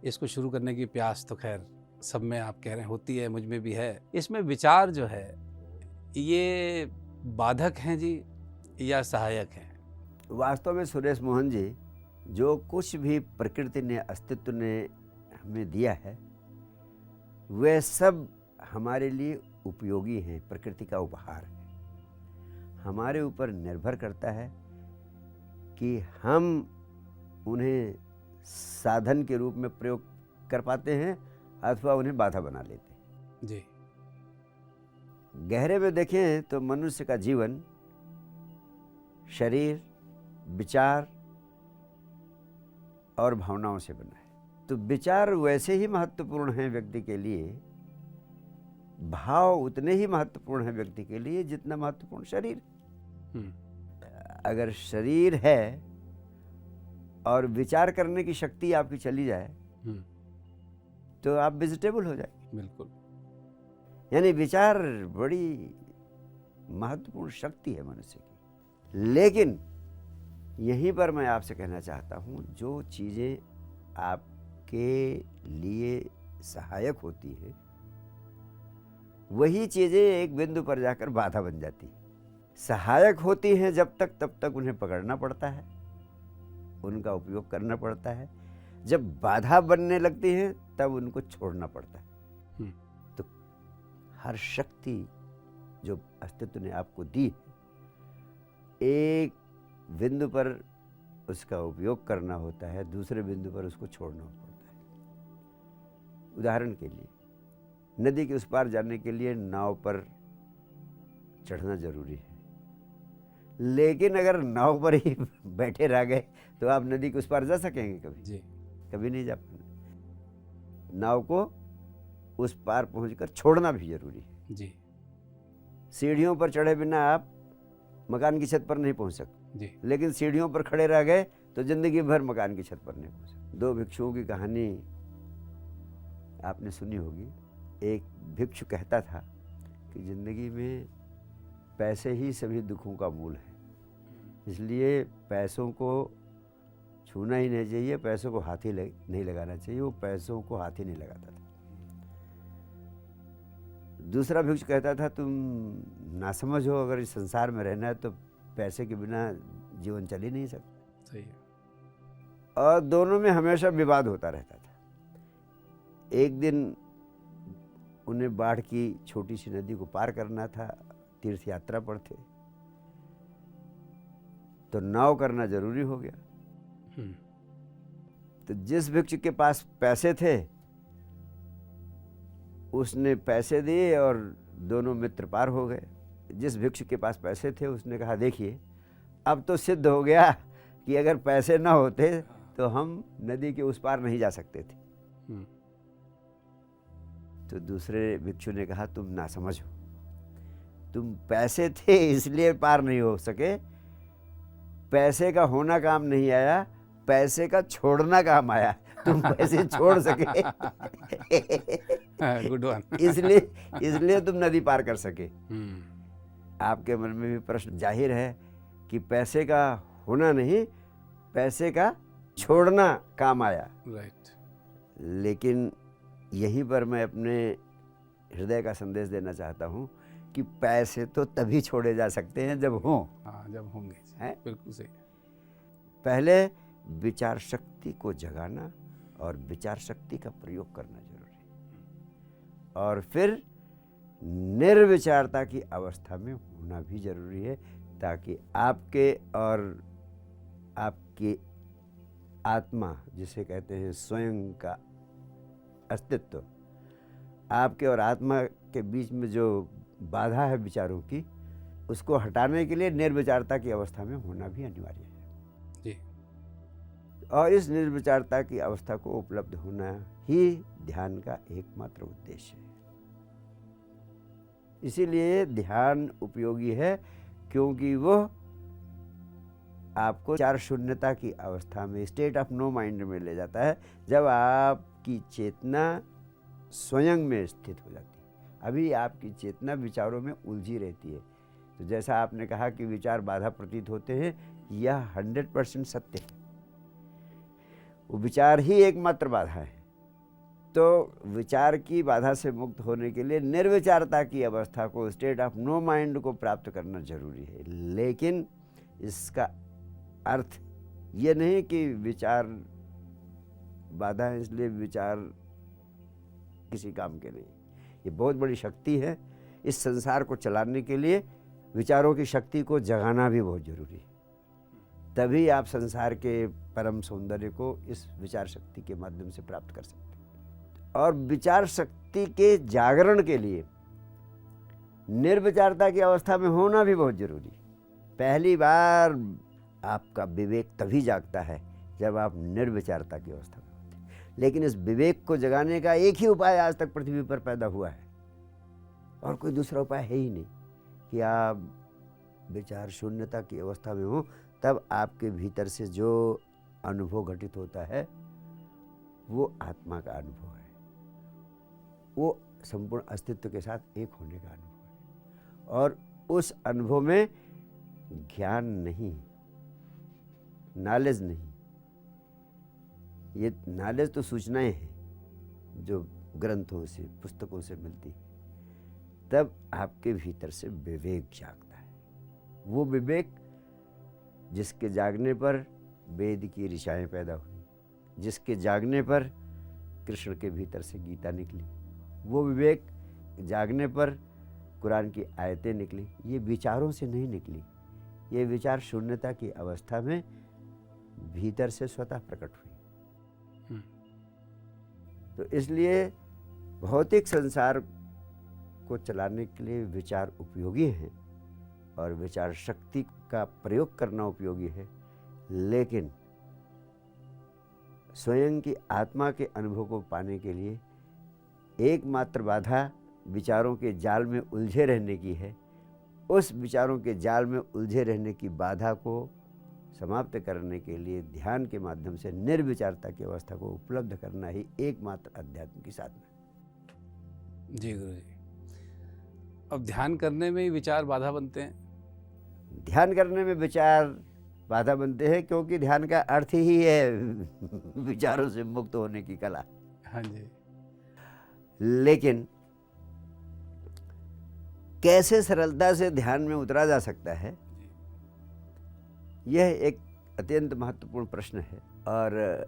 [SPEAKER 1] इसको शुरू करने की प्यास तो खैर सब में आप कह रहे हैं होती है, मुझ में भी है। इसमें विचार जो है ये बाधक हैं जी या सहायक हैं?
[SPEAKER 2] वास्तव में सुरेश मोहन जी, जो कुछ भी प्रकृति ने, अस्तित्व ने हमें दिया है, वह सब हमारे लिए उपयोगी हैं, प्रकृति का उपहार है। हमारे ऊपर निर्भर करता है कि हम उन्हें साधन के रूप में प्रयोग कर पाते हैं अथवा उन्हें बाधा बना लेते हैं।
[SPEAKER 1] जी।
[SPEAKER 2] गहरे में देखें तो मनुष्य का जीवन शरीर, विचार और भावनाओं से बना है। तो विचार वैसे ही महत्वपूर्ण हैं व्यक्ति के लिए, भाव उतने ही महत्वपूर्ण हैं व्यक्ति के लिए जितना महत्वपूर्ण शरीर। अगर शरीर है और विचार करने की शक्ति आपकी चली जाए तो आप वेजिटेबल हो जाएंगे।
[SPEAKER 1] बिल्कुल।
[SPEAKER 2] यानी विचार बड़ी महत्वपूर्ण शक्ति है मनुष्य की। लेकिन यहीं पर मैं आपसे कहना चाहता हूँ, जो चीज़ें आपके लिए सहायक होती हैं वही चीज़ें एक बिंदु पर जाकर बाधा बन जाती हैं। सहायक होती हैं जब तक, तब तक उन्हें पकड़ना पड़ता है, उनका उपयोग करना पड़ता है। जब बाधा बनने लगती हैं तब उनको छोड़ना पड़ता है। तो हर शक्ति जो अस्तित्व ने आपको दी है, एक बिंदु पर उसका उपयोग करना होता है, दूसरे बिंदु पर उसको छोड़ना पड़ता है। उदाहरण के लिए, नदी के उस पार जाने के लिए नाव पर चढ़ना जरूरी है, लेकिन अगर नाव पर ही बैठे रह गए तो आप नदी के उस पार जा सकेंगे कभी?
[SPEAKER 1] जी।
[SPEAKER 2] कभी नहीं जा पाएंगे। नाव को उस पार पहुंचकर छोड़ना भी जरूरी है।
[SPEAKER 1] जी।
[SPEAKER 2] सीढ़ियों पर चढ़े बिना आप मकान की छत पर नहीं पहुंच सकते।
[SPEAKER 1] जी।
[SPEAKER 2] लेकिन सीढ़ियों पर खड़े रह गए तो जिंदगी भर मकान की छत पर नहीं पहुंच सकते। दो भिक्षुओं की कहानी आपने सुनी होगी। एक भिक्षु कहता था कि जिंदगी में पैसे ही सभी दुखों का मूल है, इसलिए पैसों को छूना ही नहीं चाहिए, पैसों को हाथ ही नहीं लगाना चाहिए। वो पैसों को हाथ ही नहीं लगाता था। दूसरा भिक्षु कहता था तुम नासमझ हो, अगर इस संसार में रहना है तो पैसे के बिना जीवन चल ही नहीं सकता।
[SPEAKER 1] सही है।
[SPEAKER 2] और दोनों में हमेशा विवाद होता रहता था। एक दिन उन्हें बाढ़ की छोटी सी नदी को पार करना था, तीर्थ यात्रा पर थे, तो नाव करना जरूरी हो गया। तो जिस भिक्षु के पास पैसे थे उसने पैसे दिए और दोनों मित्र पार हो गए। जिस भिक्षु के पास पैसे थे उसने कहा देखिए अब तो सिद्ध हो गया कि अगर पैसे ना होते तो हम नदी के उस पार नहीं जा सकते थे। तो दूसरे भिक्षु ने कहा तुम नासमझ हो, तुम पैसे थे इसलिए पार नहीं हो सके, पैसे का होना काम नहीं आया, पैसे का छोड़ना काम आया। तुम पैसे छोड़ सके
[SPEAKER 1] गुड वन।
[SPEAKER 2] इसलिए तुम नदी पार कर सके। आपके मन में भी प्रश्न जाहिर है कि पैसे का होना नहीं, पैसे का छोड़ना काम आया।
[SPEAKER 1] राइट।
[SPEAKER 2] लेकिन यहीं पर मैं अपने हृदय का संदेश देना चाहता हूँ कि पैसे तो तभी छोड़े जा सकते हैं जब हों।
[SPEAKER 1] हाँ, जब होंगे।
[SPEAKER 2] हैं?
[SPEAKER 1] बिल्कुल सही।
[SPEAKER 2] पहले विचार शक्ति को जगाना और विचार शक्ति का प्रयोग करना जरूरी है, और फिर निर्विचारता की अवस्था में होना भी जरूरी है, ताकि आपके और आपकी आत्मा, जिसे कहते हैं स्वयं का अस्तित्व, आपके और आत्मा के बीच में जो बाधा है विचारों की, उसको हटाने के लिए निर्विचारता की अवस्था में होना भी अनिवार्य है।
[SPEAKER 1] जी।
[SPEAKER 2] और इस निर्विचारता की अवस्था को उपलब्ध होना ही ध्यान का एकमात्र उद्देश्य है। इसीलिए ध्यान उपयोगी है, क्योंकि वह आपको विचार शून्यता की अवस्था में, स्टेट ऑफ नो माइंड में ले जाता है, जब आपकी चेतना स्वयं में स्थित हो जाती है। अभी आपकी चेतना विचारों में उलझी रहती है। तो जैसा आपने कहा कि विचार बाधा प्रतीत होते हैं, यह 100% सत्य है। वो विचार ही एकमात्र बाधा है। तो विचार की बाधा से मुक्त होने के लिए निर्विचारता की अवस्था को, स्टेट ऑफ नो माइंड को प्राप्त करना जरूरी है। लेकिन इसका अर्थ ये नहीं कि विचार बाधा है इसलिए विचार किसी काम के नहीं। ये बहुत बड़ी शक्ति है। इस संसार को चलाने के लिए विचारों की शक्ति को जगाना भी बहुत जरूरी है। तभी आप संसार के परम सौंदर्य को इस विचार शक्ति के माध्यम से प्राप्त कर सकते हैं। और विचार शक्ति के जागरण के लिए निर्विचारता की अवस्था में होना भी बहुत जरूरी है। पहली बार आपका विवेक तभी जागता है जब आप निर्विचारता की अवस्था में होते हैं। लेकिन इस विवेक को जगाने का एक ही उपाय आज तक पृथ्वी पर पैदा हुआ है, और कोई दूसरा उपाय है ही नहीं कि आप विचार शून्यता की अवस्था में हो। तब आपके भीतर से जो अनुभव घटित होता है वो आत्मा का अनुभव है, वो संपूर्ण अस्तित्व के साथ एक होने का अनुभव है। और उस अनुभव में ज्ञान नहीं, नॉलेज नहीं, ये नॉलेज तो सूचनाएं हैं जो ग्रंथों से पुस्तकों से मिलती है। तब आपके भीतर से विवेक जागता है। वो विवेक जिसके जागने पर वेद की ऋचाएं पैदा हुई, जिसके जागने पर कृष्ण के भीतर से गीता निकली, वो विवेक जागने पर कुरान की आयतें निकली। ये विचारों से नहीं निकली, ये विचार शून्यता की अवस्था में भीतर से स्वतः प्रकट हुई। तो इसलिए भौतिक संसार को चलाने के लिए विचार उपयोगी हैं और विचार शक्ति का प्रयोग करना उपयोगी है, लेकिन स्वयं की आत्मा के अनुभव को पाने के लिए एकमात्र बाधा विचारों के जाल में उलझे रहने की है। उस विचारों के जाल में उलझे रहने की बाधा को समाप्त करने के लिए ध्यान के माध्यम से निर्विचारता की अवस्था को उपलब्ध करना ही एकमात्र अध्यात्म की साधना है।
[SPEAKER 1] जी गुरु जी। अब ध्यान करने में ही विचार बाधा बनते हैं?
[SPEAKER 2] ध्यान करने में विचार बाधा बनते हैं क्योंकि ध्यान का अर्थ ही है विचारों से मुक्त होने की कला।
[SPEAKER 1] हाँ जी।
[SPEAKER 2] लेकिन कैसे सरलता से ध्यान में उतरा जा सकता है, यह एक अत्यंत महत्वपूर्ण प्रश्न है। और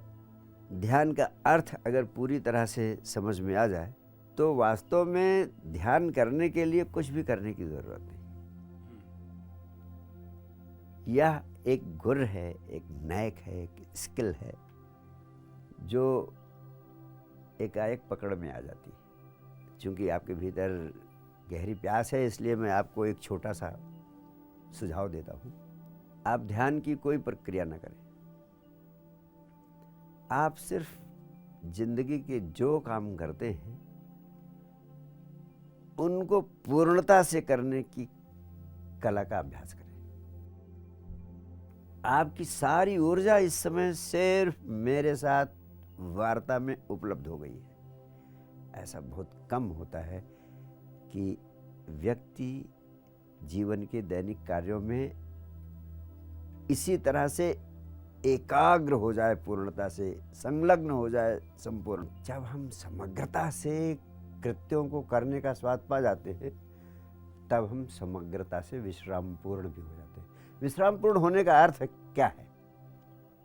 [SPEAKER 2] ध्यान का अर्थ अगर पूरी तरह से समझ में आ जाए तो वास्तव में ध्यान करने के लिए कुछ भी करने की जरूरत नहीं। यह एक गुर है, एक नैक है, एक स्किल है जो एकाएक पकड़ में आ जाती है। क्योंकि आपके भीतर गहरी प्यास है, इसलिए मैं आपको एक छोटा सा सुझाव देता हूँ। आप ध्यान की कोई प्रक्रिया न करें, आप सिर्फ जिंदगी के जो काम करते हैं उनको पूर्णता से करने की कला का अभ्यास करें। आपकी सारी ऊर्जा इस समय सिर्फ मेरे साथ वार्ता में उपलब्ध हो गई है। ऐसा बहुत कम होता है कि व्यक्ति जीवन के दैनिक कार्यों में इसी तरह से एकाग्र हो जाए, पूर्णता से संलग्न हो जाए संपूर्ण। जब हम समग्रता से कृत्यों को करने का स्वाद पा जाते हैं तब हम समग्रता से विश्राम पूर्ण भी हो जाते हैं। विश्राम पूर्ण होने का अर्थ क्या है?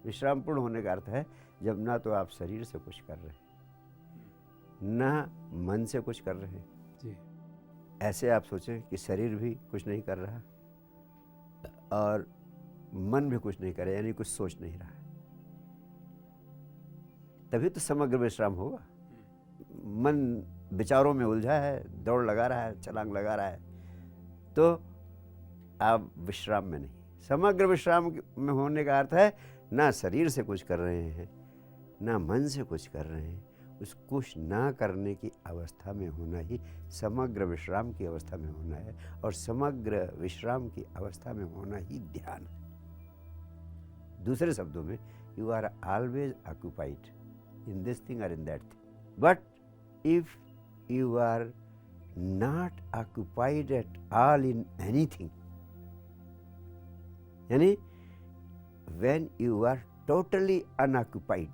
[SPEAKER 2] विश्राम पूर्ण होने का अर्थ है जब ना तो आप शरीर से कुछ कर रहे हैं ना मन से कुछ कर रहे हैं
[SPEAKER 1] जी।
[SPEAKER 2] ऐसे आप सोचें कि शरीर भी कुछ नहीं कर रहा और मन भी कुछ नहीं कर रहा, यानी कुछ सोच नहीं रहा है, तभी तो समग्र विश्राम होगा। मन विचारों में उलझा है, दौड़ लगा रहा है, छलांग लगा रहा है, तो आप विश्राम में नहीं। समग्र विश्राम में होने का अर्थ है ना शरीर से कुछ कर रहे हैं ना मन से कुछ कर रहे हैं, उस कुछ ना करने की अवस्था में होना ही समग्र विश्राम की अवस्था में होना है। और समग्र विश्राम की अवस्था में होना ही ध्यान है। दूसरे शब्दों में, you are always occupied in this thing और in that thing, but if you are not occupied at all in anything, यानी when you are totally unoccupied,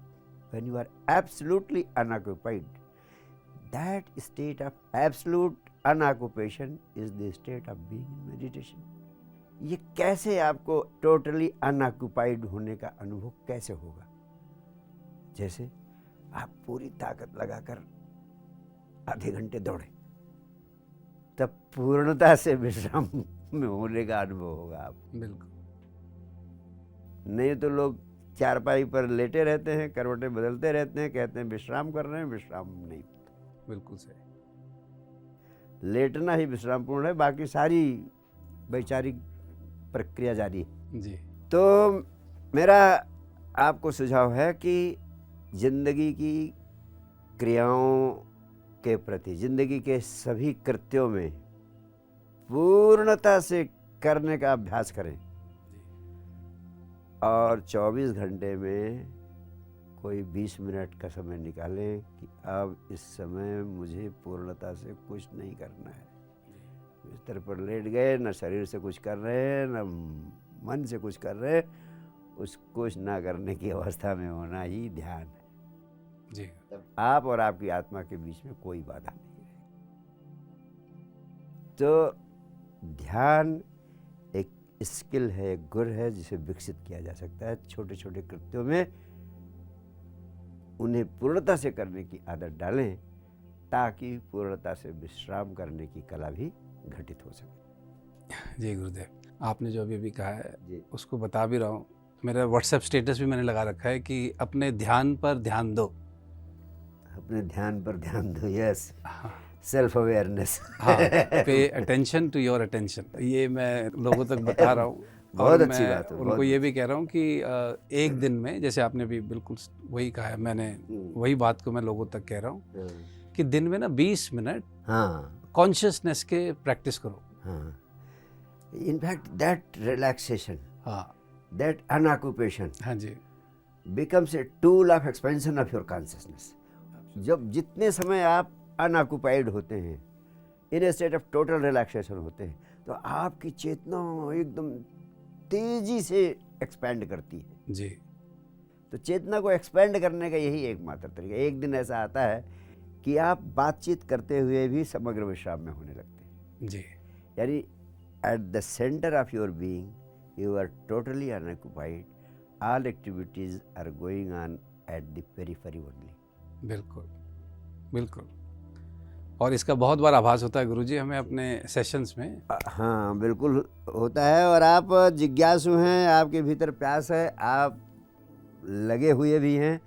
[SPEAKER 2] when you are absolutely unoccupied, that state of absolute unoccupation is the state of being in meditation. ये कैसे आपको totally unoccupied होने का अनुभव कैसे होगा? जैसे आप पूरी ताकत लगाकर आधे घंटे दौड़े, तब पूर्णता से विश्राम में होने का अनुभव होगा आप।
[SPEAKER 1] बिल्कुल।
[SPEAKER 2] नहीं तो लोग चारपाई पर लेटे रहते हैं, करवटें बदलते रहते हैं, कहते हैं विश्राम कर रहे हैं, विश्राम नहीं।
[SPEAKER 1] बिल्कुल सही।
[SPEAKER 2] लेटना ही विश्रामपूर्ण है, बाकी सारी वैचारिक प्रक्रिया जारी है।
[SPEAKER 1] जी।
[SPEAKER 2] तो मेरा आपको सुझाव है कि जिंदगी की क्रियाओं के प्रति, जिंदगी के सभी कृत्यों में पूर्णता से करने का अभ्यास करें और 24 घंटे में कोई 20 मिनट का समय निकालें कि अब इस समय मुझे पूर्णता से कुछ नहीं करना है। बिस्तर पर लेट गए, न शरीर से कुछ कर रहे हैं न मन से कुछ कर रहे हैं, उस कुछ ना करने की अवस्था में होना ही ध्यान है।
[SPEAKER 1] जी।
[SPEAKER 2] तब आप और आपकी आत्मा के बीच में कोई बाधा नहीं रहेगी। तो ध्यान एक स्किल है, एक गुण है जिसे विकसित किया जा सकता है। छोटे छोटे कृत्यों में उन्हें पूर्णता से करने की आदत डालें ताकि पूर्णता से विश्राम करने की कला भी घटित हो सके।
[SPEAKER 1] जी गुरुदेव, आपने जो अभी कहा है
[SPEAKER 2] जी।
[SPEAKER 1] उसको बता भी रहा हूँ। मेरा व्हाट्सएप स्टेटस भी मैंने लगा रखा है कि अपने ध्यान पर ध्यान दो।
[SPEAKER 2] अपने ध्यान पर ध्यान दो। यस,
[SPEAKER 1] हाँ
[SPEAKER 2] सेल्फ अवेयरनेस।
[SPEAKER 1] हाँ, pay attention to your attention, ये मैं लोगों तक बता रहा हूँ।
[SPEAKER 2] बहुत
[SPEAKER 1] और
[SPEAKER 2] अच्छी
[SPEAKER 1] मैं
[SPEAKER 2] बात है,
[SPEAKER 1] उनको
[SPEAKER 2] बहुत
[SPEAKER 1] ये भी कह रहा हूँ कि एक दिन में, जैसे आपने भी बिल्कुल वही कहा है, मैंने वही बात को मैं लोगों तक कह रहा हूँ कि दिन में ना 20 मिनट
[SPEAKER 2] हाँ
[SPEAKER 1] कॉन्शियसनेस के प्रैक्टिस करो।
[SPEAKER 2] हाँ, इनफैक्ट दैट रिलैक्सेशन,
[SPEAKER 1] हाँ
[SPEAKER 2] दैट अनऑक्यूपेशन
[SPEAKER 1] हाँ जी,
[SPEAKER 2] becomes a tool of expansion of your consciousness. जब जितने समय आप अनऑक्यूपाइड होते हैं, इन ए स्टेट ऑफ टोटल रिलैक्सेशन होते हैं, तो आपकी चेतना एकदम तेजी से एक्सपैंड करती है।
[SPEAKER 1] जी
[SPEAKER 2] तो चेतना को एक्सपैंड करने का यही एकमात्र तरीका। एक दिन ऐसा आता है कि आप बातचीत करते हुए भी समग्र विश्राम में होने लगते हैं।
[SPEAKER 1] जी
[SPEAKER 2] यानी at the centre of your being you are totally unoccupied, all activities are going on at the periphery only.
[SPEAKER 1] बिल्कुल बिल्कुल। और इसका बहुत बार आभास होता है गुरुजी हमें अपने सेशंस में।
[SPEAKER 2] हाँ बिल्कुल होता है। और आप जिज्ञासु हैं, आपके भीतर प्यास है, आप लगे हुए भी हैं,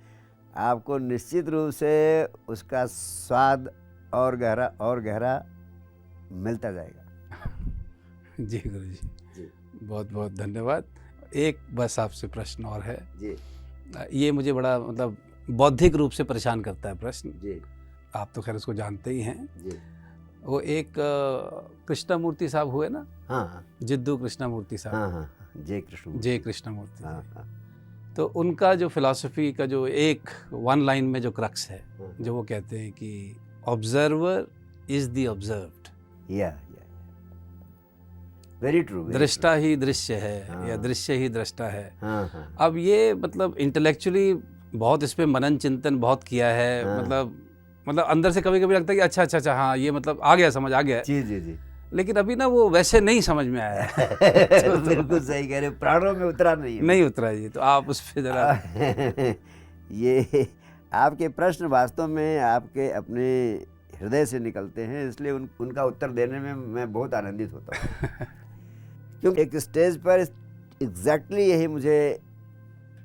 [SPEAKER 2] आपको निश्चित रूप से उसका स्वाद और गहरा मिलता जाएगा।
[SPEAKER 1] जी गुरुजी,
[SPEAKER 2] जी
[SPEAKER 1] बहुत बहुत धन्यवाद। एक बस आपसे प्रश्न और है
[SPEAKER 2] जी
[SPEAKER 1] ये मुझे बड़ा मतलब बौद्धिक रूप से परेशान करता है प्रश्न।
[SPEAKER 2] जी
[SPEAKER 1] आप तो खैर उसको जानते ही हैं।
[SPEAKER 2] जी।
[SPEAKER 1] वो एक कृष्णमूर्ति साहब हुए ना,
[SPEAKER 2] हाँ
[SPEAKER 1] जिद्दू कृष्णमूर्ति साहब,
[SPEAKER 2] हाँ हाँ, जय कृष्ण।
[SPEAKER 1] जय कृष्णमूर्ति
[SPEAKER 2] हाँ
[SPEAKER 1] जी।
[SPEAKER 2] हाँ
[SPEAKER 1] तो उनका जो फिलॉसफी का जो एक वन लाइन में जो क्रक्स है,
[SPEAKER 2] हाँ,
[SPEAKER 1] जो वो कहते हैं कि ऑब्जर्वर इज द ऑब्जर्व्ड।
[SPEAKER 2] या वेरी ट्रू।
[SPEAKER 1] दृष्टा ही दृश्य है
[SPEAKER 2] हाँ।
[SPEAKER 1] या दृश्य ही दृष्टा है।
[SPEAKER 2] हाँ हाँ
[SPEAKER 1] अब ये मतलब इंटेलेक्चुअली बहुत इस पे मनन चिंतन बहुत किया है।
[SPEAKER 2] हाँ।
[SPEAKER 1] मतलब अंदर से कभी कभी लगता है कि अच्छा हाँ ये मतलब आ गया, समझ आ गया।
[SPEAKER 2] जी जी जी।
[SPEAKER 1] लेकिन अभी ना वो वैसे नहीं समझ में आया है।
[SPEAKER 2] बिल्कुल सही कह रहे, प्राणों में उतरा नहीं है।
[SPEAKER 1] नहीं उतरा जी, तो आप उस पर जरा।
[SPEAKER 2] ये आपके प्रश्न वास्तव में आपके अपने हृदय से निकलते हैं, इसलिए उनका उत्तर देने में मैं बहुत आनंदित होता हूँ। क्योंकि एक स्टेज पर एग्जैक्टली यही मुझे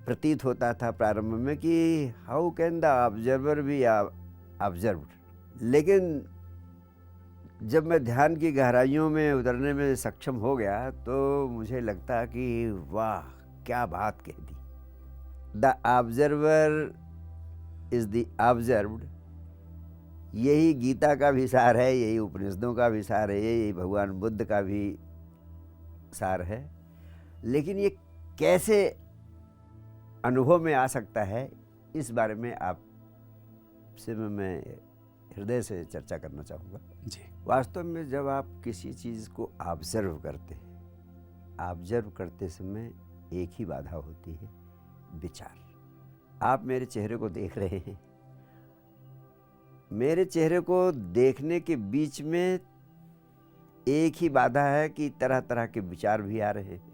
[SPEAKER 2] प्रतीत होता था प्रारंभ में कि how can the observer B observed. लेकिन जब मैं ध्यान की गहराइयों में उतरने में सक्षम हो गया तो मुझे लगता कि वाह क्या बात कह दी। The observer is the observed, यही गीता का भी सार है, यही उपनिषदों का भी सार है, यही भगवान बुद्ध का भी सार है। लेकिन ये कैसे अनुभव में आ सकता है, इस बारे में आपसे मैं हृदय से चर्चा करना चाहूँगा।
[SPEAKER 1] जी।
[SPEAKER 2] वास्तव में जब आप किसी चीज़ को ऑब्जर्व करते हैं, ऑब्जर्व करते समय एक ही बाधा होती है, विचार। आप मेरे चेहरे को देख रहे हैं, मेरे चेहरे को देखने के बीच में एक ही बाधा है कि तरह तरह के विचार भी आ रहे हैं।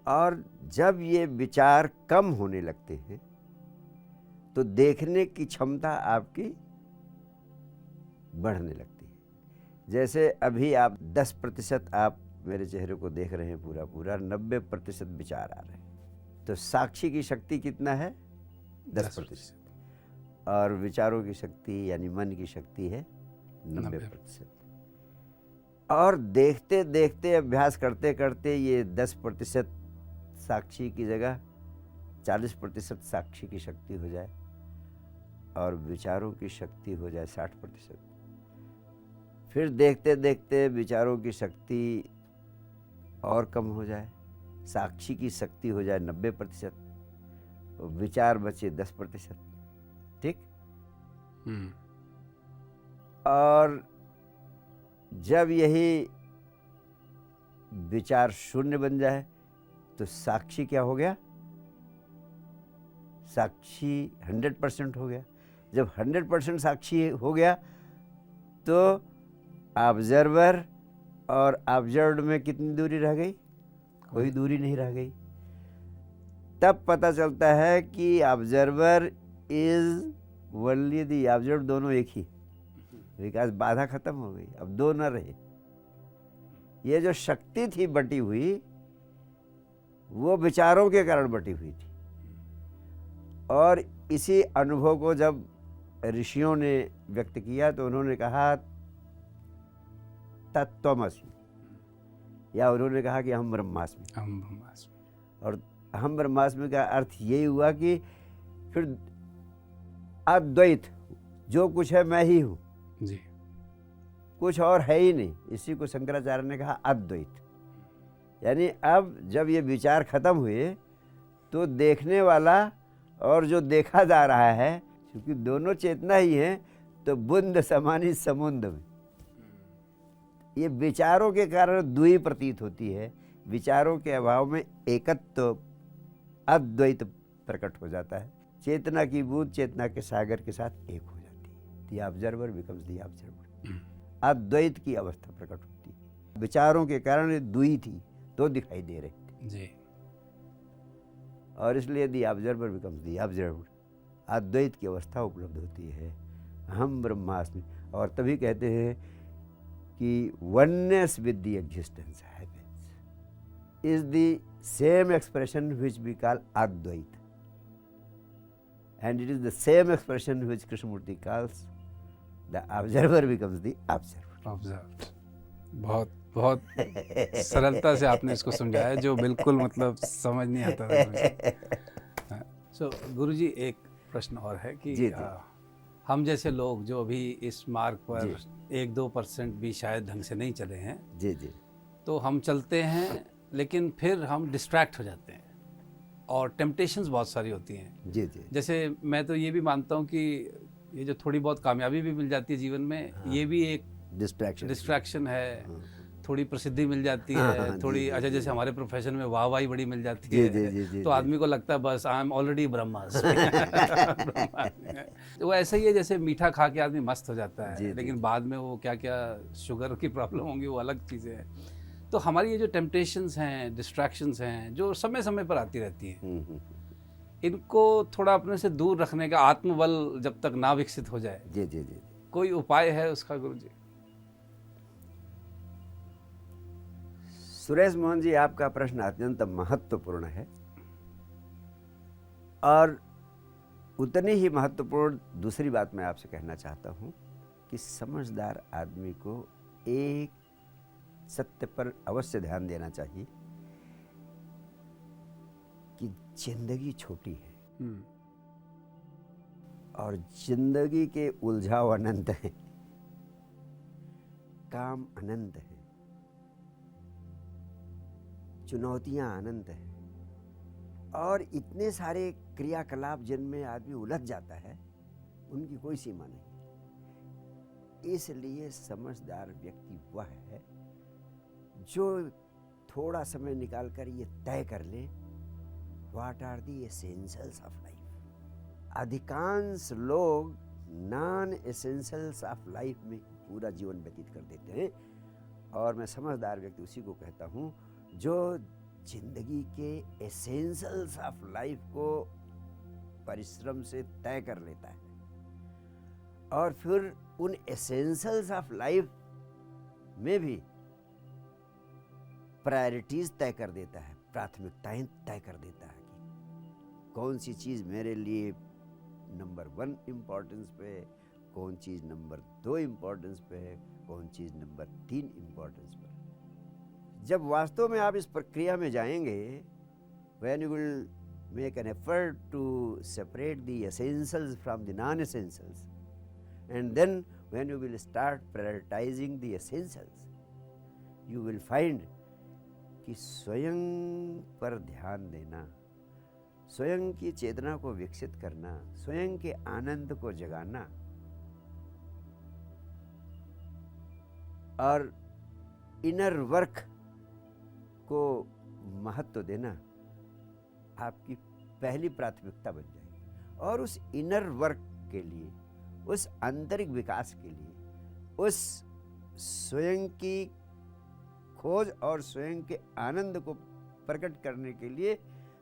[SPEAKER 2] और जब ये विचार कम होने लगते हैं तो देखने की क्षमता आपकी बढ़ने लगती है। जैसे अभी आप 10% आप मेरे चेहरे को देख रहे हैं, पूरा 90% विचार आ रहे हैं। तो साक्षी की शक्ति कितना है? 10%। और विचारों की शक्ति यानी मन की शक्ति है 90%। और देखते देखते अभ्यास करते करते ये 10% साक्षी की जगह 40% साक्षी की शक्ति हो जाए और विचारों की शक्ति हो जाए 60%। फिर देखते देखते विचारों की शक्ति और कम हो जाए, साक्षी की शक्ति हो जाए 90%, विचार बचे 10%। ठीक। और जब यही विचार शून्य बन जाए तो साक्षी क्या हो गया? साक्षी 100% हो गया। जब 100% साक्षी हो गया तो ऑब्जर्वर और ऑब्जर्व्ड में कितनी दूरी रह गई? कोई दूरी नहीं रह गई। तब पता चलता है कि observer is only the observe, दोनों एक ही। विकास बाधा खत्म हो गई, अब दो न रहे। ये जो शक्ति थी बटी हुई वो विचारों के कारण बटी हुई थी। और इसी अनुभव को जब ऋषियों ने व्यक्त किया तो उन्होंने कहा तत्त्वमसि, या उन्होंने कहा कि हम ब्रह्मास्मि। और हम ब्रह्मास्मि का अर्थ यही हुआ कि फिर अद्वैत, जो कुछ है मैं ही हूँ
[SPEAKER 1] जी,
[SPEAKER 2] कुछ और है ही नहीं। इसी को शंकराचार्य ने कहा अद्वैत। यानी अब जब ये विचार खत्म हुए तो देखने वाला और जो देखा जा रहा है, क्योंकि दोनों चेतना ही हैं, तो बुंद समानी समुंद में ये विचारों के कारण द्वि प्रतीत होती है। विचारों के अभाव में एकत्व अद्वैत प्रकट हो जाता है। चेतना की बूंद चेतना के सागर के साथ एक हो जाती है। The observer becomes the observer. अद्वैत की अवस्था प्रकट होती है। विचारों के कारण ये द्वि थी तो दिखाई दे रहे थे
[SPEAKER 1] जी।
[SPEAKER 2] और इसलिए the observer becomes the observed, अद्वैत की अवस्था उपलब्ध होती है। हम ब्रह्मास्मि। और तभी कहते हैं कि oneness with the existence happens is the same expression which we call advaita, and it is the same expression which Krishnamurti calls the observer becomes the observer.
[SPEAKER 1] Observed. बहुत बहुत सरलता से आपने इसको समझाया, जो बिल्कुल मतलब समझ नहीं आता था मुझे। सो गुरुजी, एक प्रश्न और है कि
[SPEAKER 2] जी।
[SPEAKER 1] हम जैसे लोग जो अभी इस मार्ग पर 1-2% भी शायद ढंग से नहीं चले हैं,
[SPEAKER 2] जी जी
[SPEAKER 1] तो हम चलते हैं लेकिन फिर हम डिस्ट्रैक्ट हो जाते हैं और टेम्पटेशंस बहुत सारी होती हैं।
[SPEAKER 2] जी जी
[SPEAKER 1] जैसे मैं तो ये भी मानता हूँ कि ये जो थोड़ी बहुत कामयाबी भी मिल जाती है जीवन में, ये भी एक डिस्ट्रैक्शन है। थोड़ी प्रसिद्धि मिल जाती है, थोड़ी अच्छा जैसे हमारे प्रोफेशन में वाहवाही बड़ी मिल जाती है, तो आदमी को लगता है बस आई एम ऑलरेडी ब्रह्मास्मि। तो वो ऐसा ही है जैसे मीठा खा के आदमी मस्त हो जाता है, लेकिन बाद में वो क्या क्या शुगर की प्रॉब्लम होंगी, वो अलग चीज़ें हैं। तो हमारी ये जो टेम्पटेशंस हैं, डिस्ट्रैक्शंस हैं, जो समय समय पर आती रहती हैं, इनको थोड़ा अपने से दूर रखने का आत्मबल जब तक ना विकसित हो जाए,
[SPEAKER 2] जी जी जी
[SPEAKER 1] कोई उपाय है उसका गुरुजी?
[SPEAKER 2] सुरेश मोहन जी, आपका प्रश्न अत्यंत महत्वपूर्ण है और उतनी ही महत्वपूर्ण दूसरी बात मैं आपसे कहना चाहता हूँ कि समझदार आदमी को एक सत्य पर अवश्य ध्यान देना चाहिए कि जिंदगी छोटी है और जिंदगी के उलझाव अनंत हैं, काम अनंत है, चुनौतियां अनंत हैं और इतने सारे क्रियाकलाप जिनमें आदमी उलझ जाता है, उनकी कोई सीमा नहीं। इसलिए समझदार व्यक्ति वह है जो थोड़ा समय निकालकर ये तय कर ले what are the essentials of life. अधिकांश लोग नॉन एसेंशियल्स ऑफ लाइफ में पूरा जीवन व्यतीत कर देते हैं और मैं समझदार व्यक्ति उसी को कहता हूँ जो जिंदगी के एसेंशियल्स ऑफ लाइफ को परिश्रम से तय कर लेता है और फिर उन एसेंशियल्स ऑफ लाइफ में भी प्रायोरिटीज तय कर देता है, प्राथमिकताएं तय कर देता है कि कौन सी चीज़ मेरे लिए नंबर 1 इम्पोर्टेंस पे है, कौन चीज़ नंबर 2 इम्पोर्टेंस पे है, पहुंच चीज नंबर 3 इम्पोर्टेंस पर। जब वास्तव में आप इस प्रक्रिया में जाएंगे, when you will make an effort to separate the essentials from the non-essentials, and then when you will start prioritizing the essentials, you will find कि स्वयं पर ध्यान देना, स्वयं की चेतना को विकसित करना, स्वयं के आनंद को जगाना और इनर वर्क को महत्व देना आपकी पहली प्राथमिकता बन जाएगी। और उस इनर वर्क के लिए, उस आंतरिक विकास के लिए, उस स्वयं की खोज और स्वयं के आनंद को प्रकट करने के लिए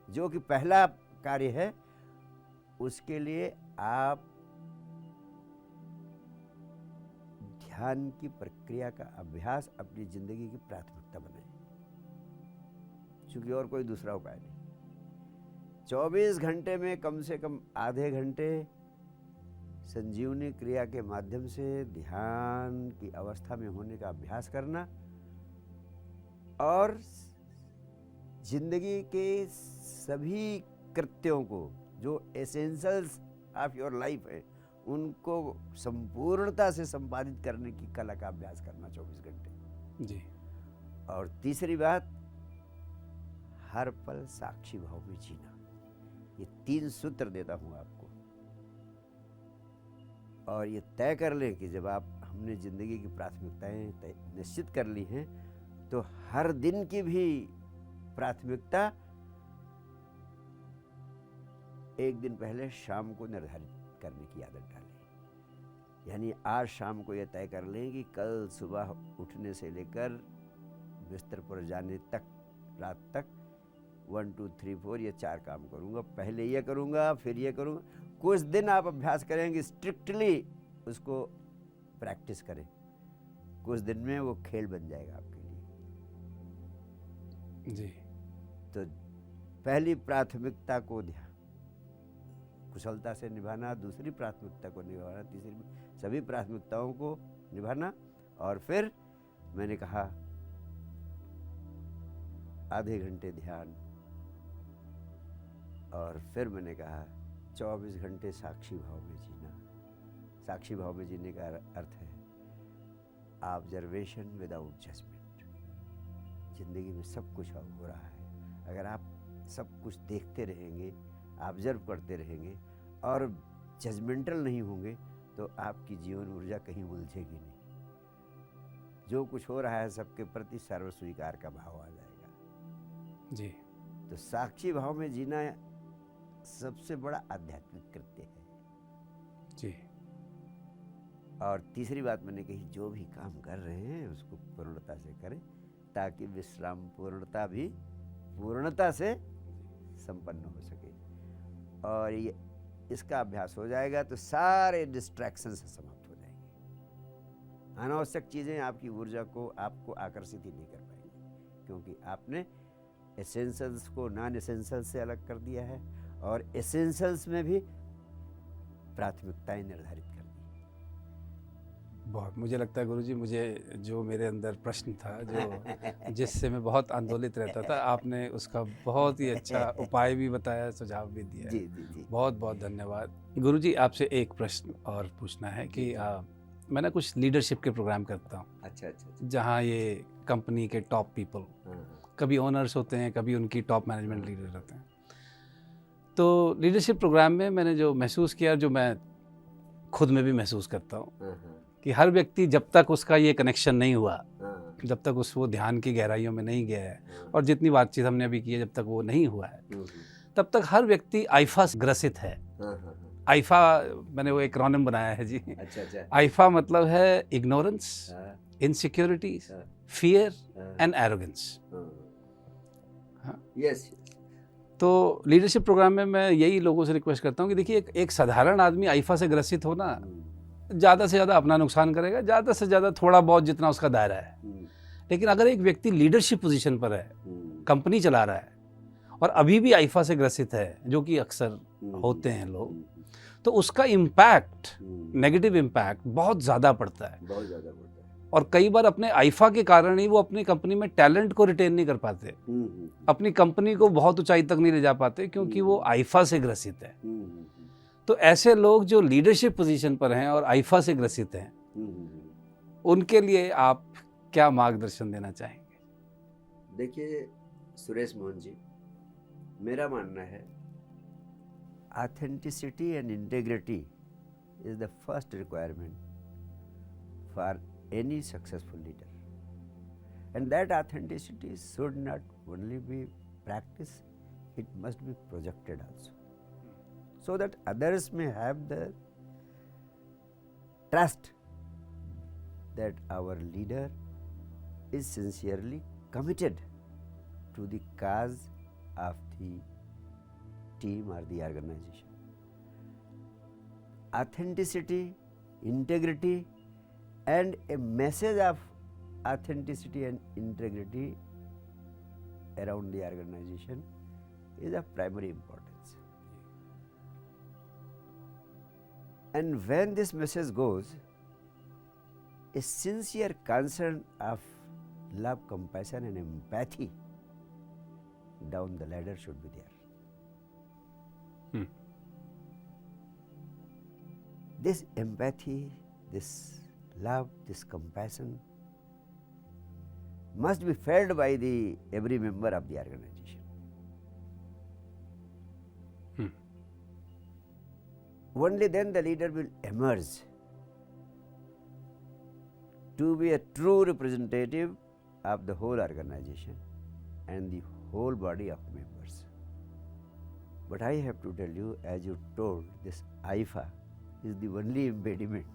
[SPEAKER 2] जो कि पहला कार्य है, उसके लिए आप ध्यान की प्रक्रिया का अभ्यास अपनी जिंदगी की प्राथमिकता बनाएं, क्योंकि और कोई दूसरा उपाय नहीं। 24 घंटे में कम से कम आधे घंटे संजीवनी क्रिया के माध्यम से ध्यान की अवस्था में होने का अभ्यास करना और जिंदगी के सभी कृत्यों को जो एसेंशियल्स ऑफ योर लाइफ है उनको संपूर्णता से संपादित करने की कला का अभ्यास करना 24 घंटे जी। और तीसरी बात, हर पल साक्षी भाव में जीना। ये 3 सूत्र देता हूं आपको, और ये तय कर लें कि जब आप हमने जिंदगी की प्राथमिकताएं निश्चित कर ली हैं तो हर दिन की भी प्राथमिकता एक दिन पहले शाम को निर्धारित करने की आदत डालें। यानी आज शाम को यह तय कर लें कि कल सुबह उठने से लेकर बिस्तर पर जाने तक, रात तक 1 2 3 4 ये 4 काम करूंगा। पहले ये करूंगा, फिर ये करूंगा। कुछ दिन आप अभ्यास करेंगे, स्ट्रिक्टली उसको प्रैक्टिस करें, कुछ दिन में वो खेल बन जाएगा आपके लिए जी। तो पहली प्राथमिकता को ध्यान कुशलता से निभाना, दूसरी प्राथमिकता को निभाना, तीसरी, सभी प्राथमिकताओं को निभाना। और फिर मैंने कहा आधे घंटे ध्यान, और फिर मैंने कहा 24 घंटे साक्षी भाव में जीना। साक्षी भाव में जीने का अर्थ है ऑब्जर्वेशन विदाउट जजमेंट। जिंदगी में सब कुछ हो रहा है, अगर आप सब कुछ देखते रहेंगे, ऑब्जर्व करते रहेंगे और जजमेंटल नहीं होंगे तो आपकी जीवन ऊर्जा कहीं उलझेगी नहीं। जो कुछ हो रहा है सबके प्रति सर्व स्वीकार का भाव आ जाएगा जी। तो साक्षी भाव में जीना सबसे बड़ा आध्यात्मिक कृत्य है जी। और तीसरी बात मैंने कही, जो भी काम कर रहे हैं उसको पूर्णता से करें, ताकि विश्राम पूर्णता भी पूर्णता से संपन्न हो सके। और ये इसका अभ्यास हो जाएगा तो सारे डिस्ट्रैक्शन से समाप्त हो जाएंगे। अनावश्यक चीज़ें आपकी ऊर्जा को, आपको आकर्षित ही नहीं कर पाएंगी, क्योंकि आपने एसेंशियल्स को नॉन एसेंशियल्स से अलग कर दिया है और एसेंशियल्स में भी प्राथमिकताएं निर्धारित कर दी।
[SPEAKER 1] बहुत, मुझे लगता है गुरुजी, मुझे जो मेरे अंदर प्रश्न था, जो जिससे मैं बहुत आंदोलित रहता था, आपने उसका बहुत ही अच्छा उपाय भी बताया, सुझाव भी दिया।
[SPEAKER 2] जी जी जी,
[SPEAKER 1] बहुत बहुत धन्यवाद। गुरुजी, आपसे एक प्रश्न और पूछना है कि मैं ना कुछ लीडरशिप के प्रोग्राम करता हूँ।
[SPEAKER 2] अच्छा अच्छा,
[SPEAKER 1] जहाँ ये कंपनी के टॉप पीपल, कभी ओनर्स होते हैं, कभी उनकी टॉप मैनेजमेंट लीडर रहते हैं। तो लीडरशिप प्रोग्राम में मैंने जो महसूस किया, जो मैं खुद में भी महसूस करता हूँ, कि हर व्यक्ति जब तक उसका ये कनेक्शन नहीं हुआ, जब तक वो ध्यान की गहराइयों में नहीं गया है, और जितनी बातचीत हमने अभी की है, जब तक वो नहीं हुआ है, तब तक हर व्यक्ति आइफा से ग्रसित है। आइफा, मैंने वो एक्रोनिम बनाया है जी।
[SPEAKER 2] अच्छा अच्छा।
[SPEAKER 1] आइफा मतलब है ignorance, insecurities, fear and arrogance.
[SPEAKER 2] Yes.
[SPEAKER 1] तो लीडरशिप प्रोग्राम में मैं यही लोगों से रिक्वेस्ट करता हूँ कि देखिए, एक साधारण आदमी आइफा से ग्रसित होना ज़्यादा से ज़्यादा अपना नुकसान करेगा, ज़्यादा से ज़्यादा थोड़ा बहुत जितना उसका दायरा है। लेकिन अगर एक व्यक्ति लीडरशिप पोजीशन पर है, कंपनी चला रहा है और अभी भी आइफा से ग्रसित है, जो कि अक्सर होते हैं लोग, तो उसका इम्पैक्ट, नेगेटिव इम्पैक्ट बहुत ज़्यादा पड़ता है।
[SPEAKER 2] बहुत ज़्यादा पड़ता है।
[SPEAKER 1] और कई बार अपने आईफा के कारण ही वो अपनी कंपनी में टैलेंट को रिटेन नहीं कर पाते, अपनी कंपनी को बहुत ऊंचाई तक नहीं ले जा पाते क्योंकि वो आईफा से ग्रसित है। तो ऐसे लोग जो लीडरशिप पोजीशन पर हैं और आईफा से ग्रसित हैं, उनके लिए आप क्या मार्गदर्शन देना चाहेंगे?
[SPEAKER 2] देखिए सुरेश मोहन जी, मेरा मानना है authenticity and integrity is the first requirement for any successful leader, and that authenticity should not only be practiced, it must be projected also, so that others may have the trust that our leader is sincerely committed to the cause of the team or the organization. Authenticity, integrity, and a message of authenticity and integrity around the organization is of primary importance. And when this message goes, a sincere concern of love, compassion, and empathy down the ladder should be there. This empathy, this love, this compassion must be felt by the every member of the organization. Only then the leader will emerge to be a true representative of the whole organization and the whole body of members. But I have to tell you, as you told, this IFA is the only impediment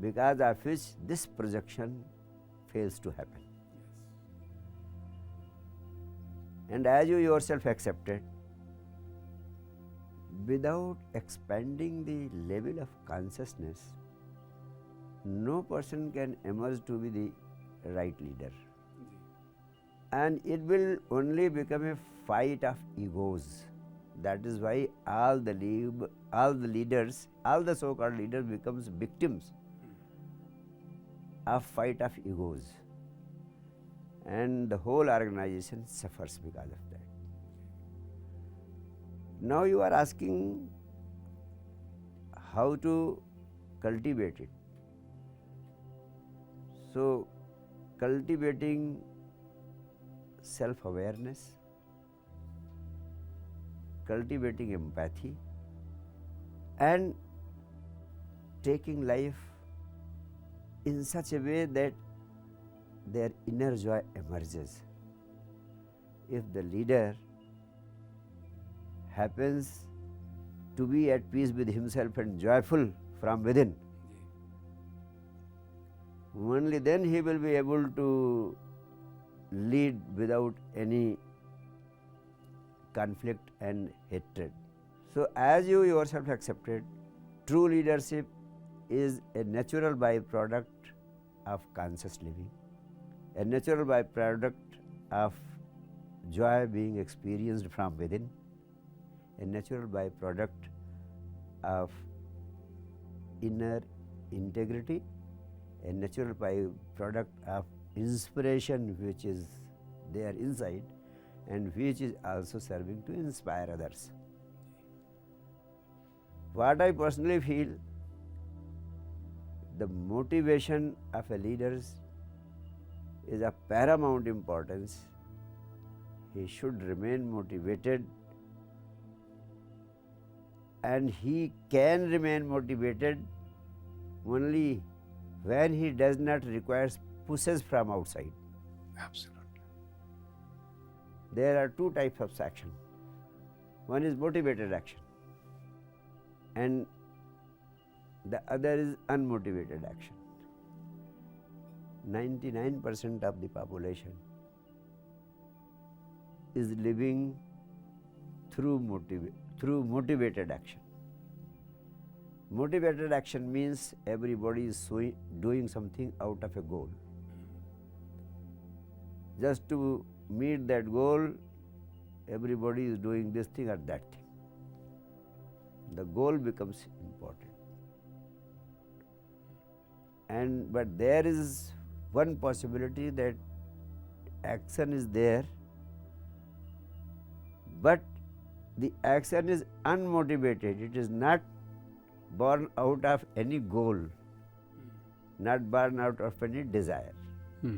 [SPEAKER 2] because of which this projection fails to happen. And as you yourself accepted, without expanding the level of consciousness, no person can emerge to be the right leader. And it will only become a fight of egos. That is why all the leaders, all the so-called leaders becomes victims of fight of egos, and the whole organization suffers because of that. Now you are asking how to cultivate it. So cultivating self-awareness, cultivating empathy, and taking life in such a way that their inner joy emerges. If the leader happens to be at peace with himself and joyful from within, only then he will be able to lead without any conflict and hatred. So as you yourself accepted, true leadership is a natural byproduct of conscious living, a natural byproduct of joy being experienced from within, a natural byproduct of inner integrity, a natural byproduct of inspiration which is there inside and which is also serving to inspire others. What I personally feel, the motivation of a leader is of paramount importance. He should remain motivated, and he can remain motivated only when he does not require pushes from outside.
[SPEAKER 1] Absolutely.
[SPEAKER 2] There are two types of action. One is motivated action and the other is unmotivated action. 99% of the population is living through motivated action. Motivated action means everybody is doing something out of a goal. Just to meet that goal, everybody is doing this thing or that thing. The goal becomes important. And but there is one possibility that action is there, but the action is unmotivated. It is not born out of any goal, not born out of any desire.
[SPEAKER 1] Hmm.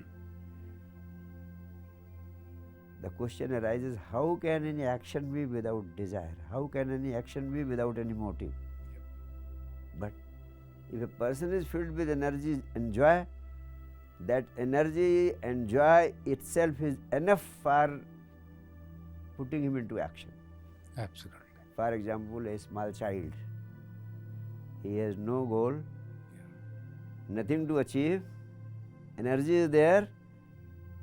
[SPEAKER 2] The question arises, how can any action be without desire? How can any action be without any motive? But if a person is filled with energy and joy, that energy and joy itself is enough for putting him into action.
[SPEAKER 1] Absolutely.
[SPEAKER 2] For example, a small child, he has no goal, nothing to achieve, energy is there,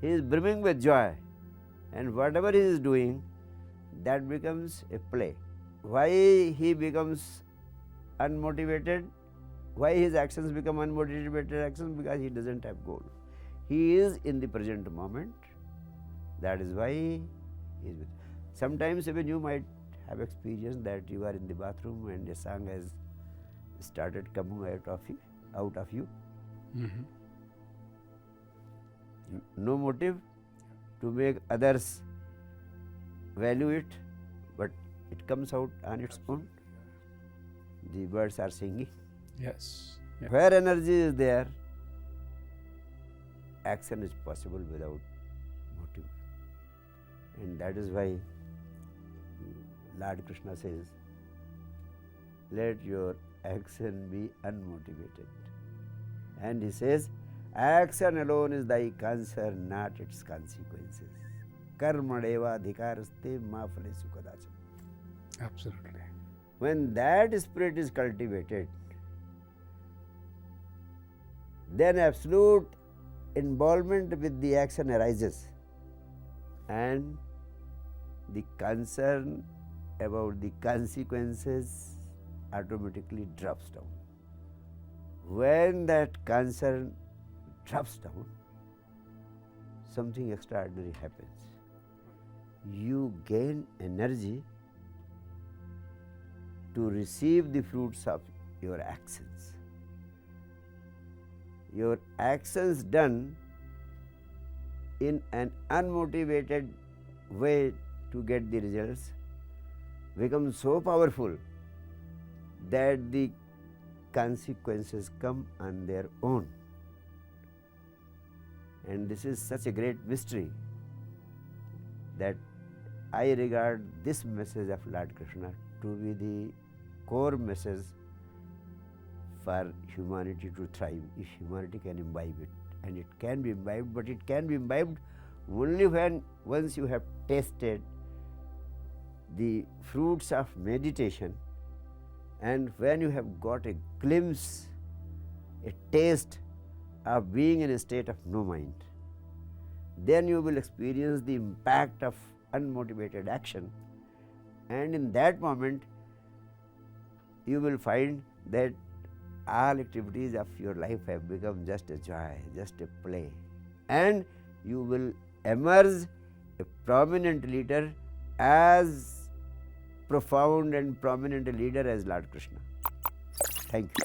[SPEAKER 2] he is brimming with joy, and whatever he is doing, that becomes a play. Why he becomes unmotivated? Why his actions become unmotivated actions? Because he doesn't have goal. He is in the present moment. That is why he is with. Sometimes even you might have experienced that you are in the bathroom and a song has started coming out of you.
[SPEAKER 1] Mm-hmm.
[SPEAKER 2] No motive to make others value it, but it comes out on its own. The birds are singing.
[SPEAKER 1] Yes. Yeah.
[SPEAKER 2] Where energy is there, action is possible without motive. And that is why Lord Krishna says, let your action be unmotivated. And he says, action alone is thy concern, not its consequences. Karmadeva adhikaraste ma phalesu kadachana.
[SPEAKER 1] Absolutely.
[SPEAKER 2] When that spirit is cultivated, then absolute involvement with the action arises, and the concern about the consequences automatically drops down. When that concern drops down, something extraordinary happens. You gain energy to receive the fruits of your actions. Your actions done in an unmotivated way to get the results become so powerful that the consequences come on their own. And this is such a great mystery that I regard this message of Lord Krishna to be the core message for humanity to thrive, if humanity can imbibe it. And it can be imbibed, but it can be imbibed only when once you have tasted the fruits of meditation, and when you have got a glimpse, a taste of being in a state of no mind, then you will experience the impact of unmotivated action, and in that moment you will find that all activities of your life have become just a joy, just a play, and you will emerge a prominent leader, as profound and prominent a leader as Lord Krishna. Thank you.